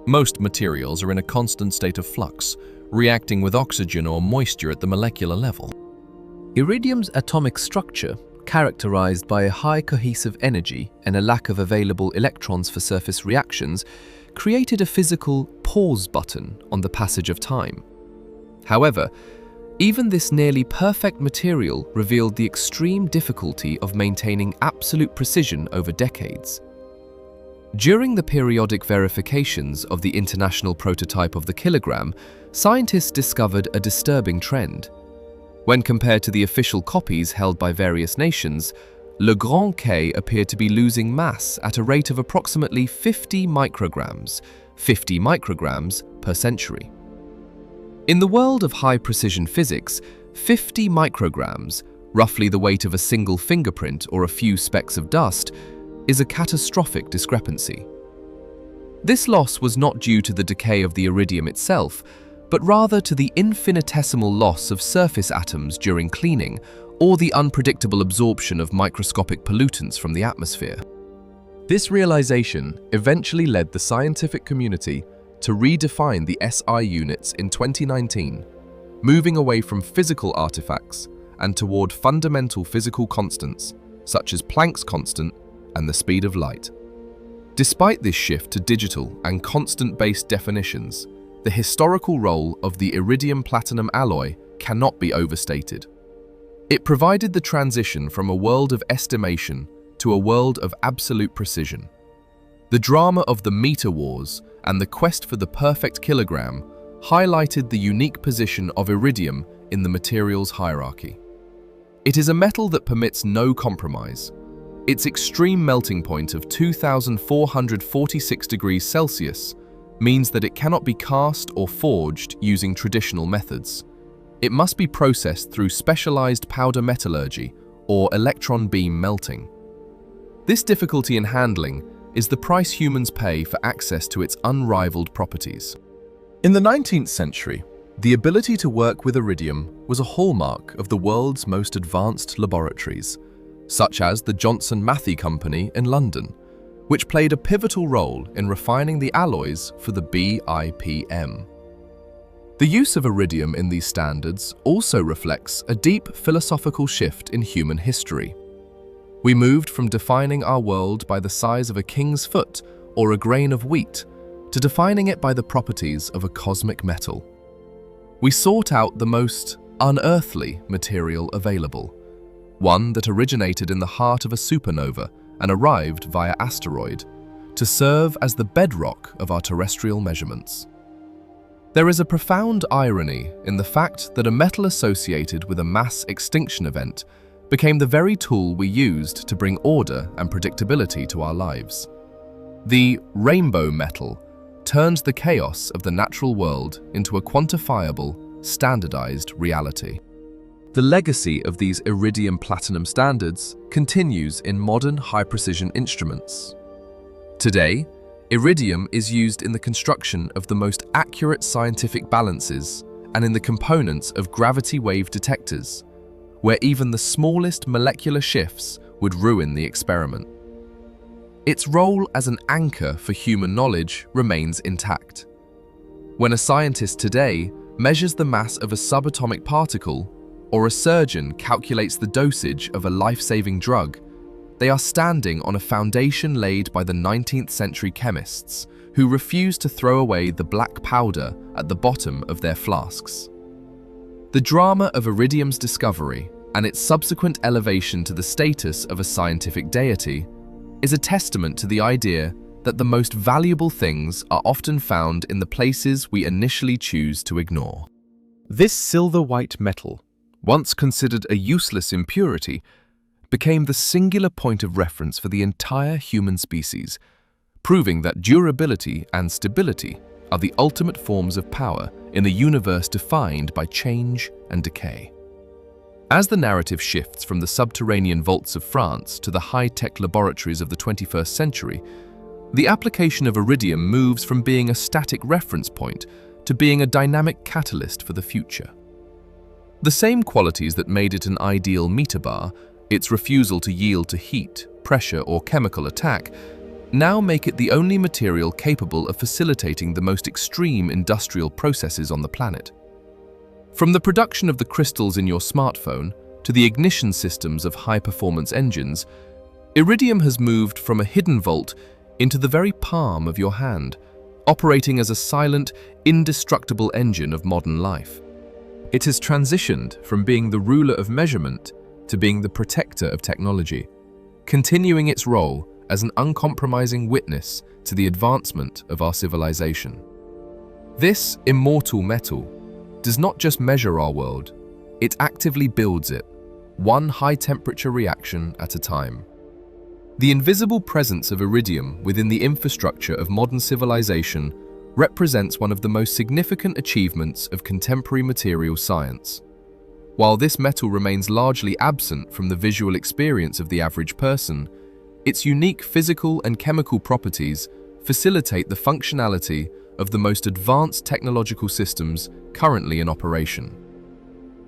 Most materials are in a constant state of flux, reacting with oxygen or moisture at the molecular level. Iridium's atomic structure, characterized by a high cohesive energy and a lack of available electrons for surface reactions, created a physical pause button on the passage of time. However, even this nearly perfect material revealed the extreme difficulty of maintaining absolute precision over decades. During the periodic verifications of the international prototype of the kilogram, scientists discovered a disturbing trend. When compared to the official copies held by various nations, Le Grand K appeared to be losing mass at a rate of approximately 50 micrograms per century. In the world of high-precision physics, 50 micrograms, roughly the weight of a single fingerprint or a few specks of dust, is a catastrophic discrepancy. This loss was not due to the decay of the iridium itself, but rather to the infinitesimal loss of surface atoms during cleaning or the unpredictable absorption of microscopic pollutants from the atmosphere. This realization eventually led the scientific community to redefine the SI units in 2019, moving away from physical artifacts and toward fundamental physical constants, such as Planck's constant and the speed of light. Despite this shift to digital and constant-based definitions, the historical role of the iridium-platinum alloy cannot be overstated. It provided the transition from a world of estimation to a world of absolute precision. The drama of the meter wars and the quest for the perfect kilogram highlighted the unique position of iridium in the materials hierarchy. It is a metal that permits no compromise. Its extreme melting point of 2,446 degrees Celsius means that it cannot be cast or forged using traditional methods. It must be processed through specialized powder metallurgy or electron beam melting. This difficulty in handling is the price humans pay for access to its unrivaled properties. In the 19th century, the ability to work with iridium was a hallmark of the world's most advanced laboratories, such as the Johnson Matthey Company in London, which played a pivotal role in refining the alloys for the BIPM. The use of iridium in these standards also reflects a deep philosophical shift in human history. We moved from defining our world by the size of a king's foot or a grain of wheat to defining it by the properties of a cosmic metal. We sought out the most unearthly material available, one that originated in the heart of a supernova and arrived via asteroid, to serve as the bedrock of our terrestrial measurements. There is a profound irony in the fact that a metal associated with a mass extinction event became the very tool we used to bring order and predictability to our lives. The rainbow metal turned the chaos of the natural world into a quantifiable, standardized reality. The legacy of these iridium-platinum standards continues in modern high-precision instruments. Today, iridium is used in the construction of the most accurate scientific balances and in the components of gravity wave detectors, where even the smallest molecular shifts would ruin the experiment. Its role as an anchor for human knowledge remains intact. When a scientist today measures the mass of a subatomic particle, or a surgeon calculates the dosage of a life-saving drug, they are standing on a foundation laid by the 19th century chemists who refused to throw away the black powder at the bottom of their flasks. The drama of iridium's discovery and its subsequent elevation to the status of a scientific deity is a testament to the idea that the most valuable things are often found in the places we initially choose to ignore. This silver-white metal, once considered a useless impurity, became the singular point of reference for the entire human species, proving that durability and stability are the ultimate forms of power in a universe defined by change and decay. As the narrative shifts from the subterranean vaults of France to the high-tech laboratories of the 21st century, the application of iridium moves from being a static reference point to being a dynamic catalyst for the future. The same qualities that made it an ideal meter bar, its refusal to yield to heat, pressure, or chemical attack, now make it the only material capable of facilitating the most extreme industrial processes on the planet. From the production of the crystals in your smartphone to the ignition systems of high-performance engines, iridium has moved from a hidden vault into the very palm of your hand, operating as a silent, indestructible engine of modern life. It has transitioned from being the ruler of measurement to being the protector of technology, continuing its role as an uncompromising witness to the advancement of our civilization. This immortal metal does not just measure our world, it actively builds it, one high-temperature reaction at a time. The invisible presence of iridium within the infrastructure of modern civilization represents one of the most significant achievements of contemporary material science. While this metal remains largely absent from the visual experience of the average person, its unique physical and chemical properties facilitate the functionality of the most advanced technological systems currently in operation.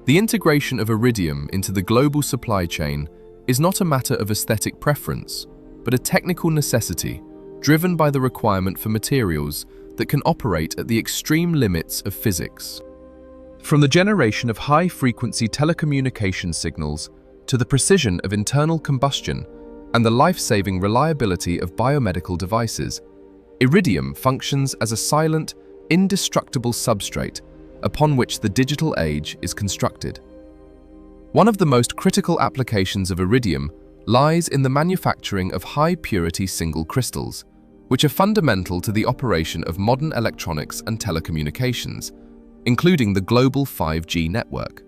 The integration of iridium into the global supply chain is not a matter of aesthetic preference, but a technical necessity driven by the requirement for materials that can operate at the extreme limits of physics. From the generation of high-frequency telecommunication signals to the precision of internal combustion and the life-saving reliability of biomedical devices, iridium functions as a silent, indestructible substrate upon which the digital age is constructed. One of the most critical applications of iridium lies in the manufacturing of high-purity single crystals, which are fundamental to the operation of modern electronics and telecommunications, including the global 5G network.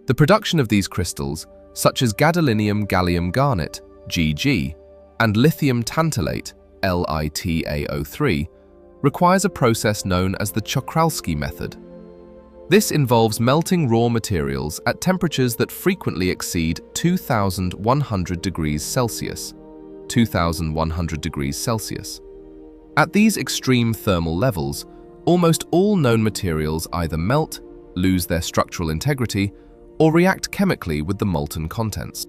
The production of these crystals, such as gadolinium gallium garnet, GG, and lithium tantalate, LiTaO3, requires a process known as the Chicxulub method. This involves melting raw materials at temperatures that frequently exceed 2,100 degrees Celsius. 2,100 degrees Celsius. At these extreme thermal levels, almost all known materials either melt, lose their structural integrity, or react chemically with the molten contents.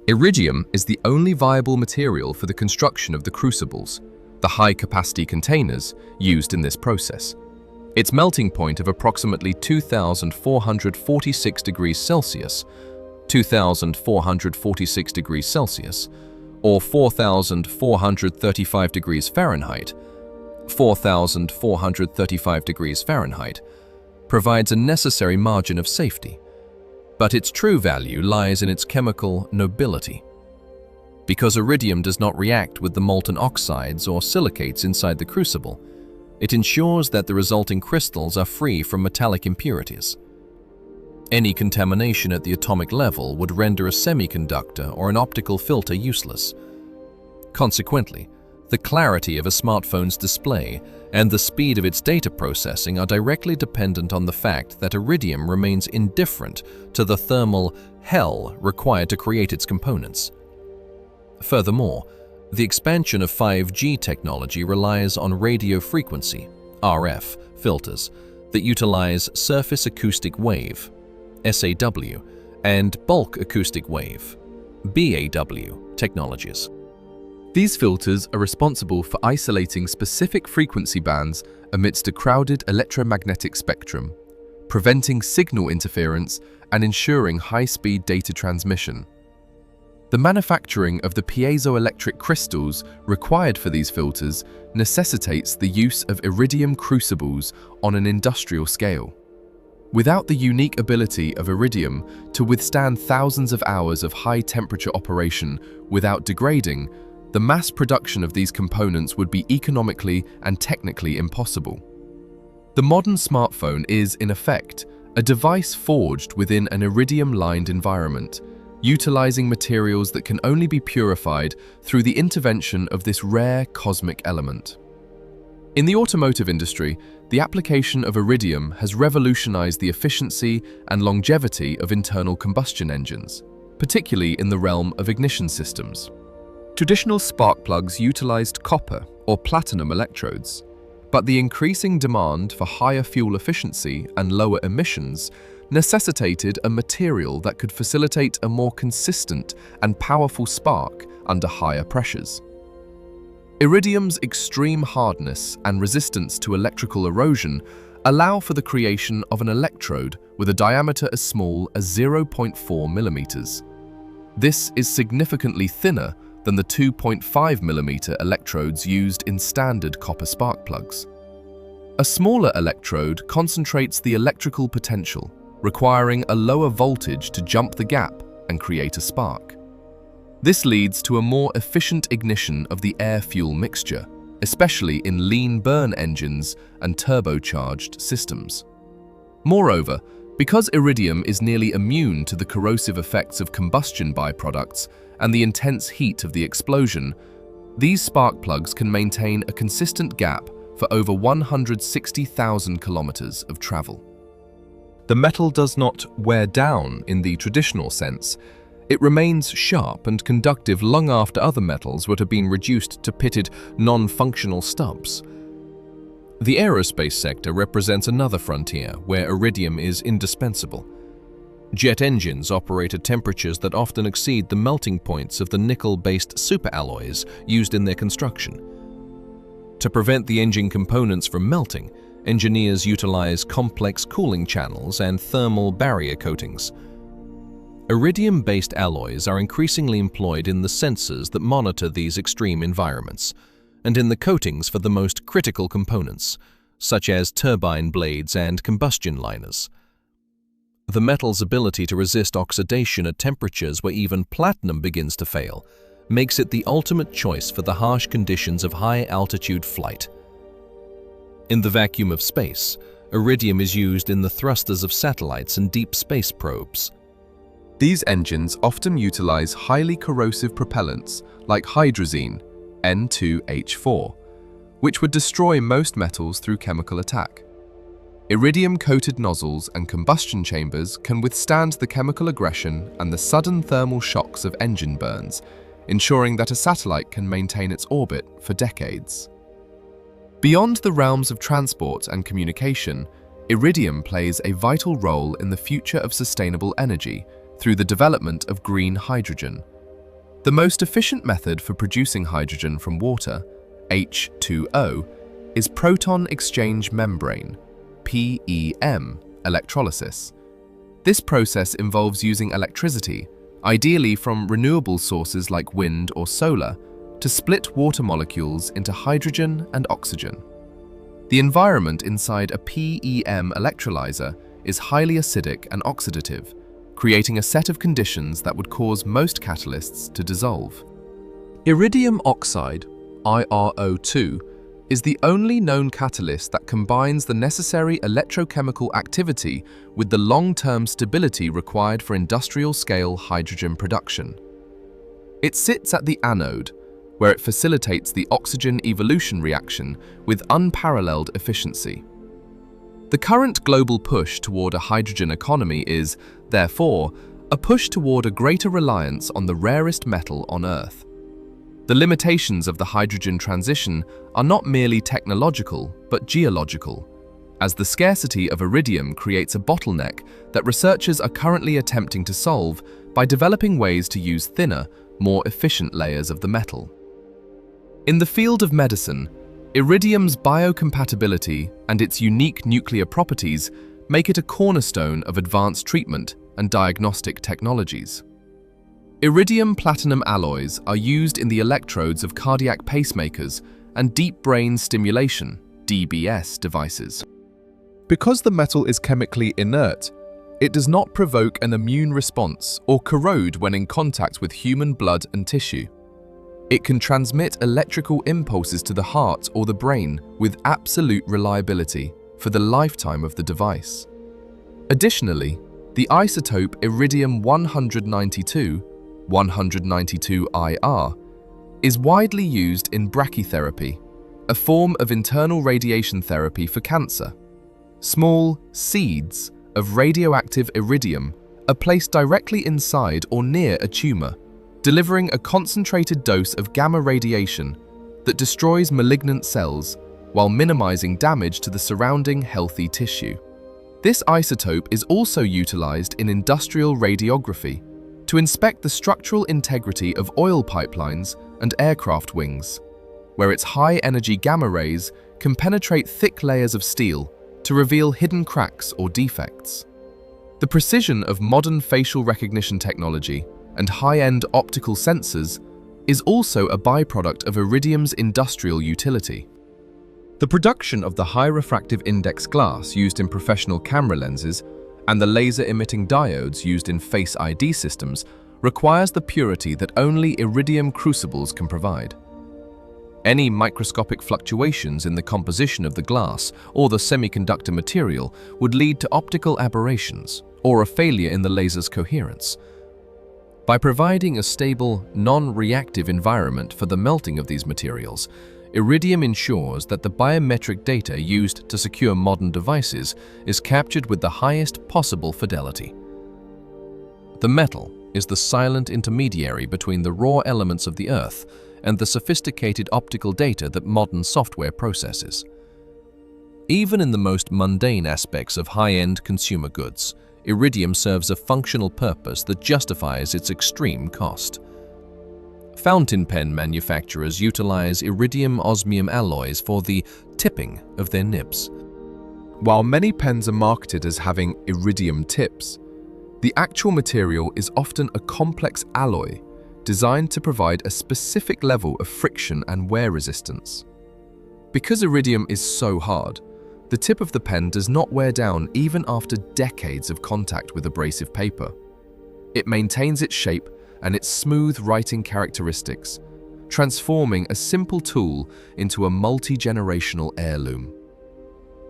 Iridium is the only viable material for the construction of the crucibles, the high-capacity containers used in this process. Its melting point of approximately 2,446 degrees Celsius, 2,446 degrees Celsius, or 4,435 degrees Fahrenheit, 4,435 degrees Fahrenheit, provides a necessary margin of safety, but its true value lies in its chemical nobility. Because iridium does not react with the molten oxides or silicates inside the crucible, it ensures that the resulting crystals are free from metallic impurities. Any contamination at the atomic level would render a semiconductor or an optical filter useless. Consequently, the clarity of a smartphone's display and the speed of its data processing are directly dependent on the fact that iridium remains indifferent to the thermal hell required to create its components. Furthermore, the expansion of 5G technology relies on radio frequency (RF) filters that utilize surface acoustic wave (SAW) and bulk acoustic wave (BAW) technologies. These filters are responsible for isolating specific frequency bands amidst a crowded electromagnetic spectrum, preventing signal interference and ensuring high-speed data transmission. The manufacturing of the piezoelectric crystals required for these filters necessitates the use of iridium crucibles on an industrial scale. Without the unique ability of iridium to withstand thousands of hours of high-temperature operation without degrading, the mass production of these components would be economically and technically impossible. The modern smartphone is, in effect, a device forged within an iridium-lined environment, utilizing materials that can only be purified through the intervention of this rare cosmic element. In the automotive industry, the application of iridium has revolutionized the efficiency and longevity of internal combustion engines, particularly in the realm of ignition systems. Traditional spark plugs utilized copper or platinum electrodes, but the increasing demand for higher fuel efficiency and lower emissions necessitated a material that could facilitate a more consistent and powerful spark under higher pressures. Iridium's extreme hardness and resistance to electrical erosion allow for the creation of an electrode with a diameter as small as 0.4 millimeters. This is significantly thinner than the 2.5 millimeter electrodes used in standard copper spark plugs. A smaller electrode concentrates the electrical potential, requiring a lower voltage to jump the gap and create a spark. This leads to a more efficient ignition of the air-fuel mixture, especially in lean burn engines and turbocharged systems. Moreover, because iridium is nearly immune to the corrosive effects of combustion byproducts and the intense heat of the explosion, these spark plugs can maintain a consistent gap for over 160,000 kilometers of travel. The metal does not wear down in the traditional sense. It remains sharp and conductive long after other metals would have been reduced to pitted, non-functional stubs. The aerospace sector represents another frontier where iridium is indispensable. Jet engines operate at temperatures that often exceed the melting points of the nickel-based superalloys used in their construction. To prevent the engine components from melting, engineers utilize complex cooling channels and thermal barrier coatings. Iridium-based alloys are increasingly employed in the sensors that monitor these extreme environments, and in the coatings for the most critical components, such as turbine blades and combustion liners. The metal's ability to resist oxidation at temperatures where even platinum begins to fail makes it the ultimate choice for the harsh conditions of high-altitude flight. In the vacuum of space, iridium is used in the thrusters of satellites and deep space probes. These engines often utilize highly corrosive propellants like hydrazine, N2H4, which would destroy most metals through chemical attack. Iridium-coated nozzles and combustion chambers can withstand the chemical aggression and the sudden thermal shocks of engine burns, ensuring that a satellite can maintain its orbit for decades. Beyond the realms of transport and communication, iridium plays a vital role in the future of sustainable energy through the development of green hydrogen. The most efficient method for producing hydrogen from water, H2O, is proton exchange membrane, PEM, electrolysis. This process involves using electricity, ideally from renewable sources like wind or solar, to split water molecules into hydrogen and oxygen. The environment inside a PEM electrolyzer is highly acidic and oxidative, creating a set of conditions that would cause most catalysts to dissolve. Iridium oxide, IRO2, is the only known catalyst that combines the necessary electrochemical activity with the long-term stability required for industrial-scale hydrogen production. It sits at the anode, where it facilitates the oxygen evolution reaction with unparalleled efficiency. The current global push toward a hydrogen economy is, therefore, a push toward a greater reliance on the rarest metal on Earth. The limitations of the hydrogen transition are not merely technological, but geological, as the scarcity of iridium creates a bottleneck that researchers are currently attempting to solve by developing ways to use thinner, more efficient layers of the metal. In the field of medicine, iridium's biocompatibility and its unique nuclear properties make it a cornerstone of advanced treatment and diagnostic technologies. Iridium-platinum alloys are used in the electrodes of cardiac pacemakers and deep brain stimulation (DBS) devices. Because the metal is chemically inert, it does not provoke an immune response or corrode when in contact with human blood and tissue. It can transmit electrical impulses to the heart or the brain with absolute reliability for the lifetime of the device. Additionally, the isotope iridium-192, 192Ir, is widely used in brachytherapy, a form of internal radiation therapy for cancer. Small seeds of radioactive iridium are placed directly inside or near a tumor, delivering a concentrated dose of gamma radiation that destroys malignant cells while minimizing damage to the surrounding healthy tissue. This isotope is also utilized in industrial radiography to inspect the structural integrity of oil pipelines and aircraft wings, where its high-energy gamma rays can penetrate thick layers of steel to reveal hidden cracks or defects. The precision of modern facial recognition technology and high-end optical sensors is also a byproduct of iridium's industrial utility. The production of the high refractive index glass used in professional camera lenses and the laser-emitting diodes used in Face ID systems requires the purity that only iridium crucibles can provide. Any microscopic fluctuations in the composition of the glass or the semiconductor material would lead to optical aberrations or a failure in the laser's coherence. By providing a stable, non-reactive environment for the melting of these materials, iridium ensures that the biometric data used to secure modern devices is captured with the highest possible fidelity. The metal is the silent intermediary between the raw elements of the Earth and the sophisticated optical data that modern software processes. Even in the most mundane aspects of high-end consumer goods, iridium serves a functional purpose that justifies its extreme cost. Fountain pen manufacturers utilize iridium-osmium alloys for the tipping of their nibs. While many pens are marketed as having iridium tips, the actual material is often a complex alloy designed to provide a specific level of friction and wear resistance. Because iridium is so hard, the tip of the pen does not wear down even after decades of contact with abrasive paper. It maintains its shape and its smooth writing characteristics, transforming a simple tool into a multi-generational heirloom.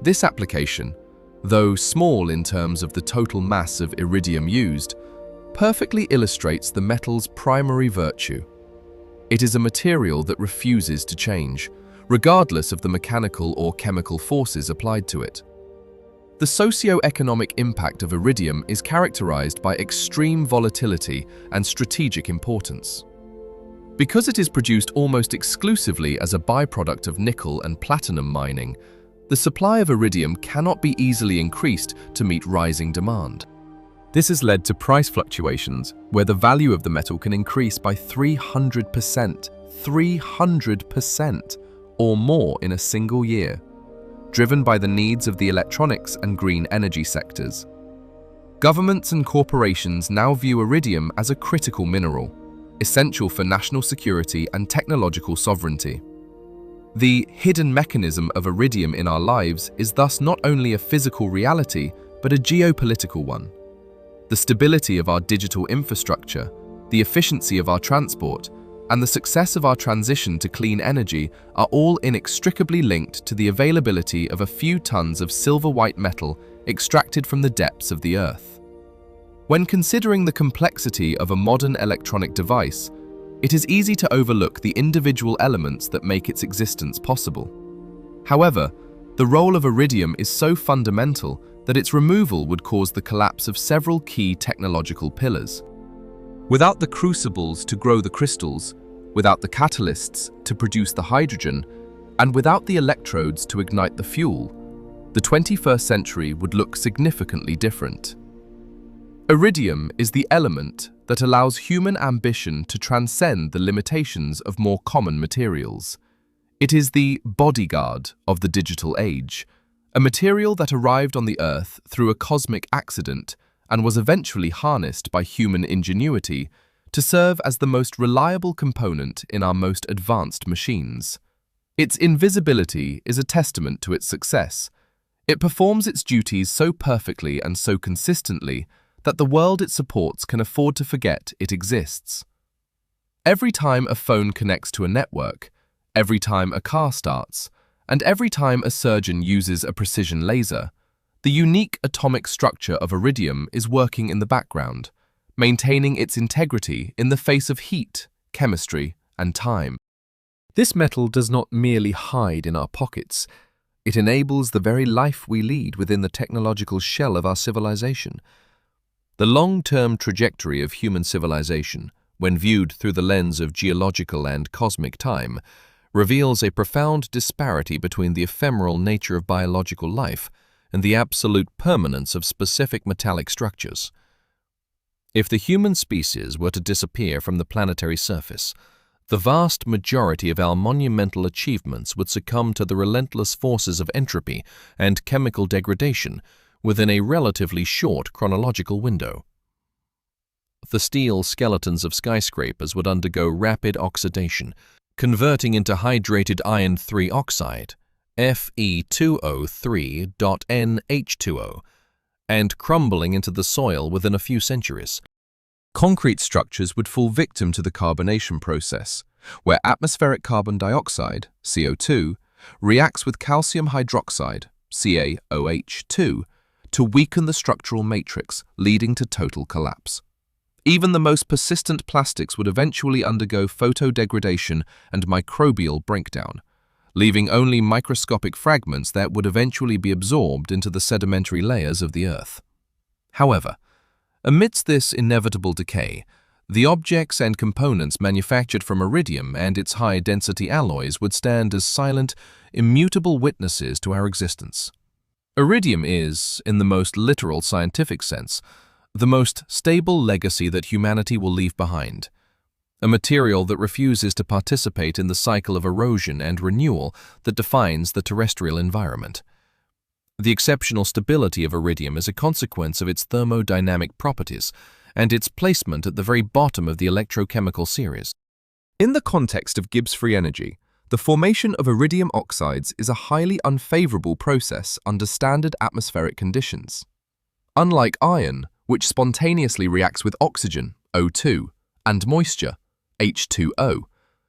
This application, though small in terms of the total mass of iridium used, perfectly illustrates the metal's primary virtue. It is a material that refuses to change, regardless of the mechanical or chemical forces applied to it. The socio-economic impact of iridium is characterized by extreme volatility and strategic importance. Because it is produced almost exclusively as a byproduct of nickel and platinum mining, the supply of iridium cannot be easily increased to meet rising demand. This has led to price fluctuations where the value of the metal can increase by 300% or more in a single year, driven by the needs of the electronics and green energy sectors. Governments and corporations now view iridium as a critical mineral, essential for national security and technological sovereignty. The hidden mechanism of iridium in our lives is thus not only a physical reality, but a geopolitical one. The stability of our digital infrastructure, the efficiency of our transport, and the success of our transition to clean energy are all inextricably linked to the availability of a few tons of silver-white metal extracted from the depths of the Earth. When considering the complexity of a modern electronic device, it is easy to overlook the individual elements that make its existence possible. However, the role of iridium is so fundamental that its removal would cause the collapse of several key technological pillars. Without the crucibles to grow the crystals, without the catalysts to produce the hydrogen, and without the electrodes to ignite the fuel, the 21st century would look significantly different. Iridium is the element that allows human ambition to transcend the limitations of more common materials. It is the bodyguard of the digital age, a material that arrived on the Earth through a cosmic accident and was eventually harnessed by human ingenuity to serve as the most reliable component in our most advanced machines. Its invisibility is a testament to its success. It performs its duties so perfectly and so consistently that the world it supports can afford to forget it exists. Every time a phone connects to a network, every time a car starts, and every time a surgeon uses a precision laser, the unique atomic structure of iridium is working in the background, maintaining its integrity in the face of heat, chemistry, and time. This metal does not merely hide in our pockets. It enables the very life we lead within the technological shell of our civilization. The long-term trajectory of human civilization, when viewed through the lens of geological and cosmic time, reveals a profound disparity between the ephemeral nature of biological life and the absolute permanence of specific metallic structures. If the human species were to disappear from the planetary surface, the vast majority of our monumental achievements would succumb to the relentless forces of entropy and chemical degradation within a relatively short chronological window. The steel skeletons of skyscrapers would undergo rapid oxidation, converting into hydrated iron 3 oxide, Fe2O3.NH2O, and crumbling into the soil within a few centuries. Concrete structures would fall victim to the carbonation process, where atmospheric carbon dioxide, CO2, reacts with calcium hydroxide, CaOH2, to weaken the structural matrix, leading to total collapse. Even the most persistent plastics would eventually undergo photodegradation and microbial breakdown, leaving only microscopic fragments that would eventually be absorbed into the sedimentary layers of the Earth. However, amidst this inevitable decay, the objects and components manufactured from iridium and its high-density alloys would stand as silent, immutable witnesses to our existence. Iridium is, in the most literal scientific sense, the most stable legacy that humanity will leave behind. A material that refuses to participate in the cycle of erosion and renewal that defines the terrestrial environment. The exceptional stability of iridium is a consequence of its thermodynamic properties and its placement at the very bottom of the electrochemical series. In the context of Gibbs free energy, the formation of iridium oxides is a highly unfavorable process under standard atmospheric conditions. Unlike iron, which spontaneously reacts with oxygen, O2, and moisture, H2O,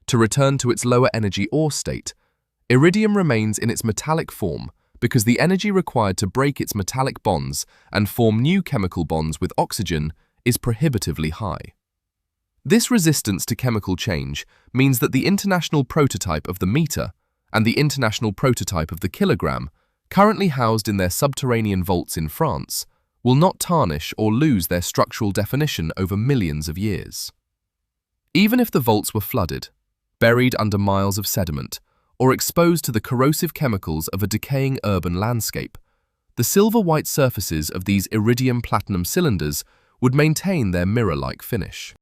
to return to its lower energy ore state, iridium remains in its metallic form because the energy required to break its metallic bonds and form new chemical bonds with oxygen is prohibitively high. This resistance to chemical change means that the international prototype of the meter and the international prototype of the kilogram, currently housed in their subterranean vaults in France, will not tarnish or lose their structural definition over millions of years. Even if the vaults were flooded, buried under miles of sediment, or exposed to the corrosive chemicals of a decaying urban landscape, the silver-white surfaces of these iridium-platinum cylinders would maintain their mirror-like finish.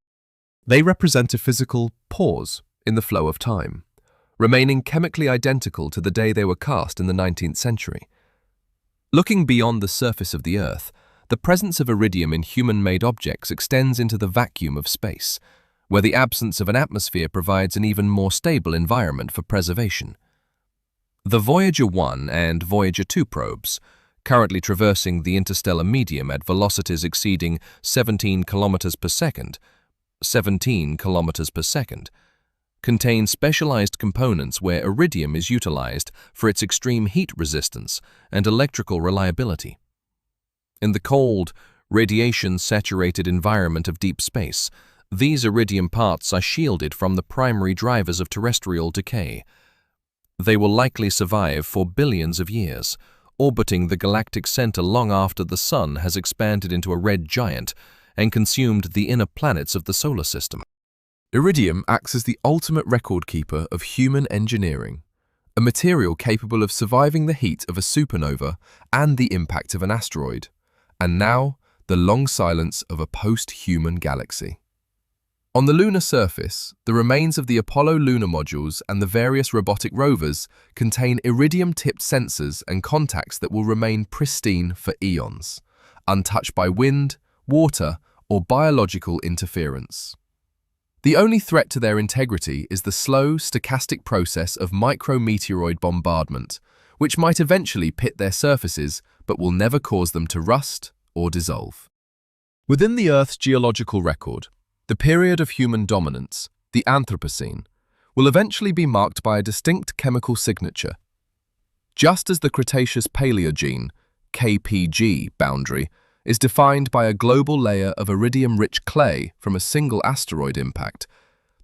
They represent a physical pause in the flow of time, remaining chemically identical to the day they were cast in the 19th century. Looking beyond the surface of the Earth, the presence of iridium in human-made objects extends into the vacuum of space, where the absence of an atmosphere provides an even more stable environment for preservation. The Voyager 1 and Voyager 2 probes, currently traversing the interstellar medium at velocities exceeding 17 kilometers per second, contain specialized components where iridium is utilized for its extreme heat resistance and electrical reliability. In the cold, radiation-saturated environment of deep space, these iridium parts are shielded from the primary drivers of terrestrial decay. They will likely survive for billions of years, orbiting the galactic center long after the Sun has expanded into a red giant and consumed the inner planets of the solar system. Iridium acts as the ultimate record keeper of human engineering, a material capable of surviving the heat of a supernova and the impact of an asteroid, and now the long silence of a post-human galaxy. On the lunar surface, the remains of the Apollo lunar modules and the various robotic rovers contain iridium-tipped sensors and contacts that will remain pristine for eons, untouched by wind, water, or biological interference. The only threat to their integrity is the slow, stochastic process of micrometeoroid bombardment, which might eventually pit their surfaces but will never cause them to rust or dissolve. Within the Earth's geological record, the period of human dominance, the Anthropocene, will eventually be marked by a distinct chemical signature. Just as the Cretaceous-Paleogene, KPG, boundary is defined by a global layer of iridium-rich clay from a single asteroid impact,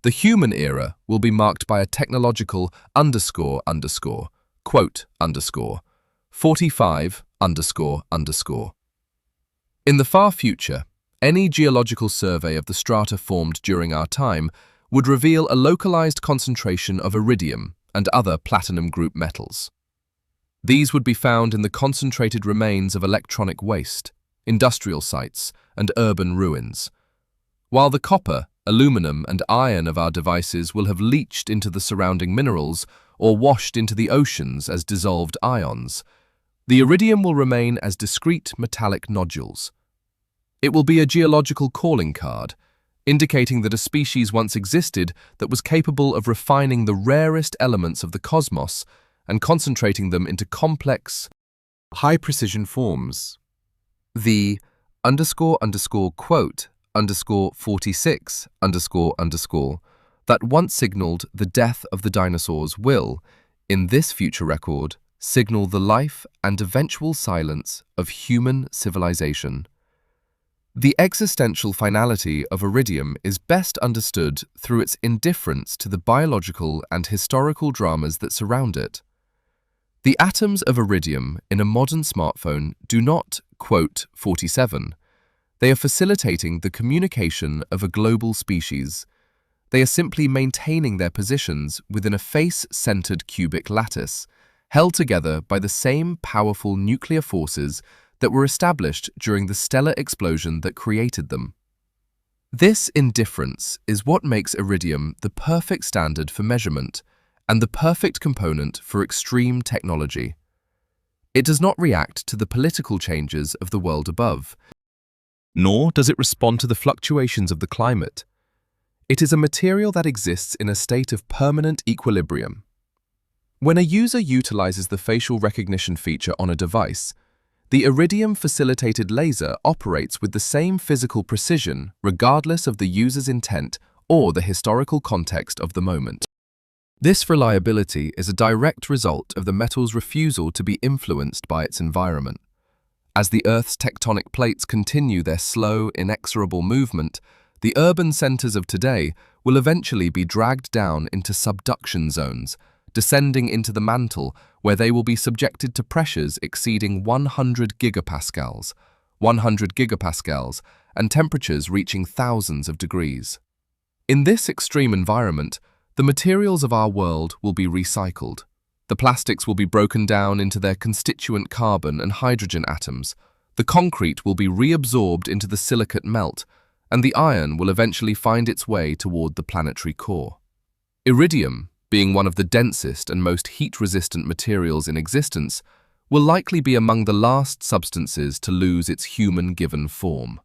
the human era will be marked by a technological __45__. In the far future, any geological survey of the strata formed during our time would reveal a localized concentration of iridium and other platinum group metals. These would be found in the concentrated remains of electronic waste, industrial sites, and urban ruins, while the copper, aluminum, and iron of our devices will have leached into the surrounding minerals or washed into the oceans as dissolved ions. The iridium will remain as discrete metallic nodules. It will be a geological calling card, indicating that a species once existed that was capable of refining the rarest elements of the cosmos and concentrating them into complex, high-precision forms. The __46__ that once signaled the death of the dinosaurs will, in this future record, signal the life and eventual silence of human civilization. The existential finality of iridium is best understood through its indifference to the biological and historical dramas that surround it. The atoms of iridium in a modern smartphone do not _47. They are facilitating the communication of a global species. They are simply maintaining their positions within a face-centered cubic lattice, held together by the same powerful nuclear forces that were established during the stellar explosion that created them. This indifference is what makes iridium the perfect standard for measurement and the perfect component for extreme technology. It does not react to the political changes of the world above, nor does it respond to the fluctuations of the climate. It is a material that exists in a state of permanent equilibrium. When a user utilizes the facial recognition feature on a device, the iridium-facilitated laser operates with the same physical precision regardless of the user's intent or the historical context of the moment. This reliability is a direct result of the metal's refusal to be influenced by its environment. As the Earth's tectonic plates continue their slow, inexorable movement, the urban centers of today will eventually be dragged down into subduction zones, descending into the mantle, where they will be subjected to pressures exceeding 100 gigapascals, and temperatures reaching thousands of degrees. In this extreme environment, the materials of our world will be recycled. The plastics will be broken down into their constituent carbon and hydrogen atoms, the concrete will be reabsorbed into the silicate melt, and the iron will eventually find its way toward the planetary core. Iridium, being one of the densest and most heat-resistant materials in existence, will likely be among the last substances to lose its human-given form.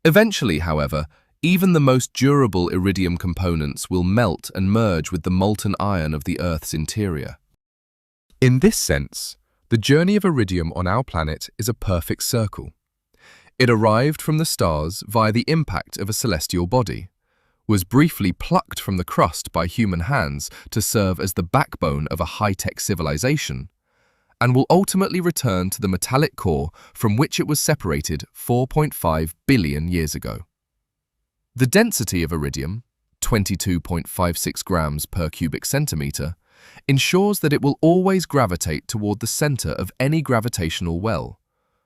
Eventually, however, even the most durable iridium components will melt and merge with the molten iron of the Earth's interior. In this sense, the journey of iridium on our planet is a perfect circle. It arrived from the stars via the impact of a celestial body, was briefly plucked from the crust by human hands to serve as the backbone of a high-tech civilization, and will ultimately return to the metallic core from which it was separated 4.5 billion years ago. The density of iridium, 22.56 grams per cubic centimeter, ensures that it will always gravitate toward the center of any gravitational well,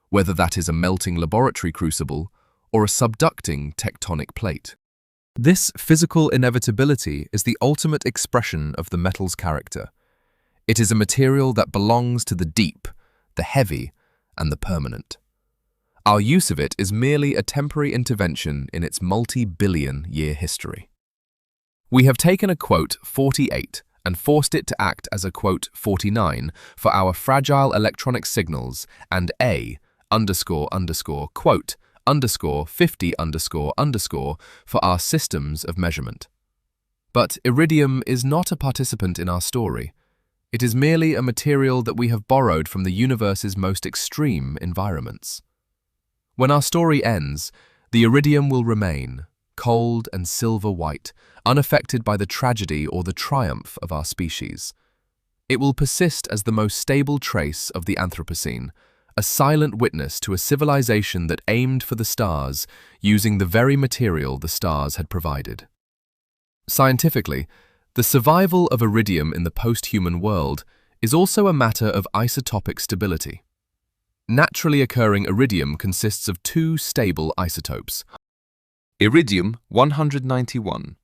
whether that is a melting laboratory crucible or a subducting tectonic plate. This physical inevitability is the ultimate expression of the metal's character. It is a material that belongs to the deep, the heavy, and the permanent. Our use of it is merely a temporary intervention in its multi-billion-year history. We have taken a quote 48 and forced it to act as a quote 49 for our fragile electronic signals and a quote 50 for our systems of measurement. But iridium is not a participant in our story. It is merely a material that we have borrowed from the universe's most extreme environments. When our story ends, the iridium will remain, cold and silver-white, unaffected by the tragedy or the triumph of our species. It will persist as the most stable trace of the Anthropocene, a silent witness to a civilization that aimed for the stars using the very material the stars had provided. Scientifically, the survival of iridium in the post-human world is also a matter of isotopic stability. Naturally occurring iridium consists of two stable isotopes: iridium 191,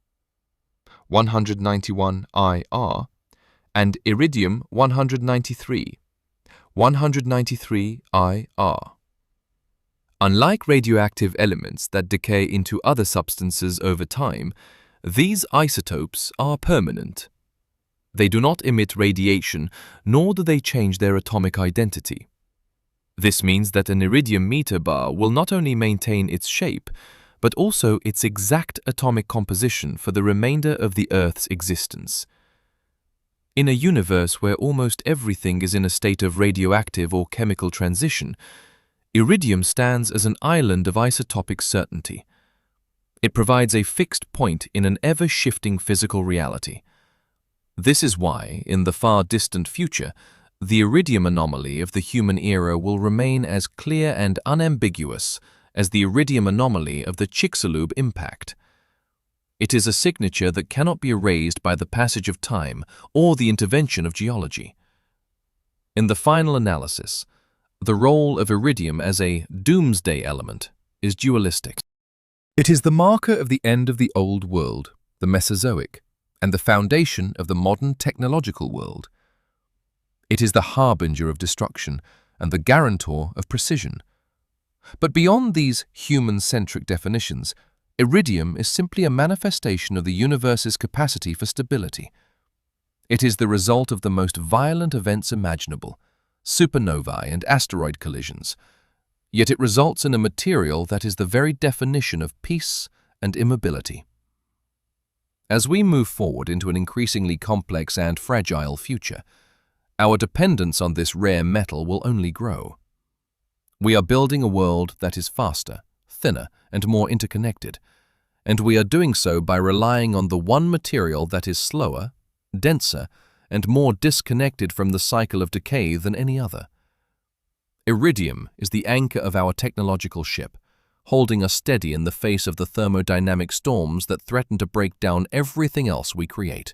191 IR, and iridium 193, 193 IR. Unlike radioactive elements that decay into other substances over time, these isotopes are permanent. They do not emit radiation, nor do they change their atomic identity. This means that an iridium meter bar will not only maintain its shape, but also its exact atomic composition for the remainder of the Earth's existence. In a universe where almost everything is in a state of radioactive or chemical transition, iridium stands as an island of isotopic certainty. It provides a fixed point in an ever-shifting physical reality. This is why, in the far distant future, the Iridium Anomaly of the human era will remain as clear and unambiguous as the Iridium Anomaly of the Chicxulub impact. It is a signature that cannot be erased by the passage of time or the intervention of geology. In the final analysis, the role of iridium as a Doomsday Element is dualistic. It is the marker of the end of the old world, the Mesozoic, and the foundation of the modern technological world. It is the harbinger of destruction and the guarantor of precision. But beyond these human-centric definitions, iridium is simply a manifestation of the universe's capacity for stability. It is the result of the most violent events imaginable, supernovae and asteroid collisions, yet it results in a material that is the very definition of peace and immobility. As we move forward into an increasingly complex and fragile future, our dependence on this rare metal will only grow. We are building a world that is faster, thinner, and more interconnected, and we are doing so by relying on the one material that is slower, denser, and more disconnected from the cycle of decay than any other. Iridium is the anchor of our technological ship, holding us steady in the face of the thermodynamic storms that threaten to break down everything else we create.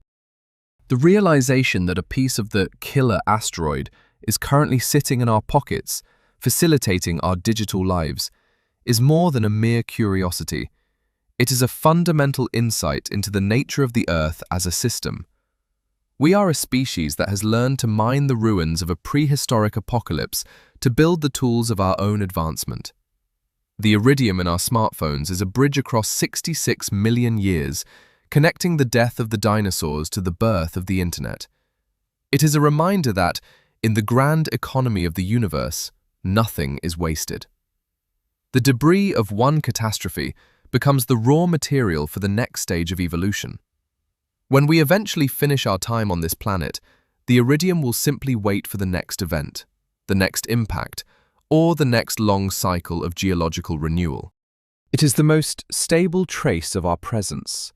The realization that a piece of the killer asteroid is currently sitting in our pockets, facilitating our digital lives, is more than a mere curiosity. It is a fundamental insight into the nature of the Earth as a system. We are a species that has learned to mine the ruins of a prehistoric apocalypse to build the tools of our own advancement. The iridium in our smartphones is a bridge across 66 million years, connecting the death of the dinosaurs to the birth of the internet. It is a reminder that, in the grand economy of the universe, nothing is wasted. The debris of one catastrophe becomes the raw material for the next stage of evolution. When we eventually finish our time on this planet, the iridium will simply wait for the next event, the next impact, or the next long cycle of geological renewal. It is the most stable trace of our presence,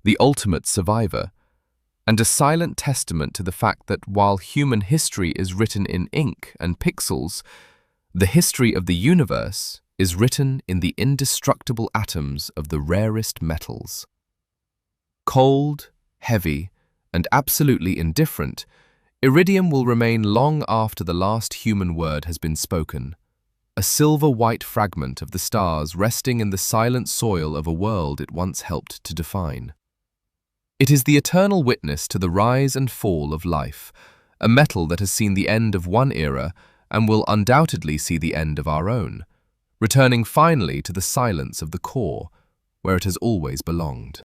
the ultimate survivor, and a silent testament to the fact that while human history is written in ink and pixels, the history of the universe is written in the indestructible atoms of the rarest metals. Cold, heavy, and absolutely indifferent, iridium will remain long after the last human word has been spoken, a silver-white fragment of the stars resting in the silent soil of a world it once helped to define. It is the eternal witness to the rise and fall of life, a metal that has seen the end of one era and will undoubtedly see the end of our own, returning finally to the silence of the core, where it has always belonged.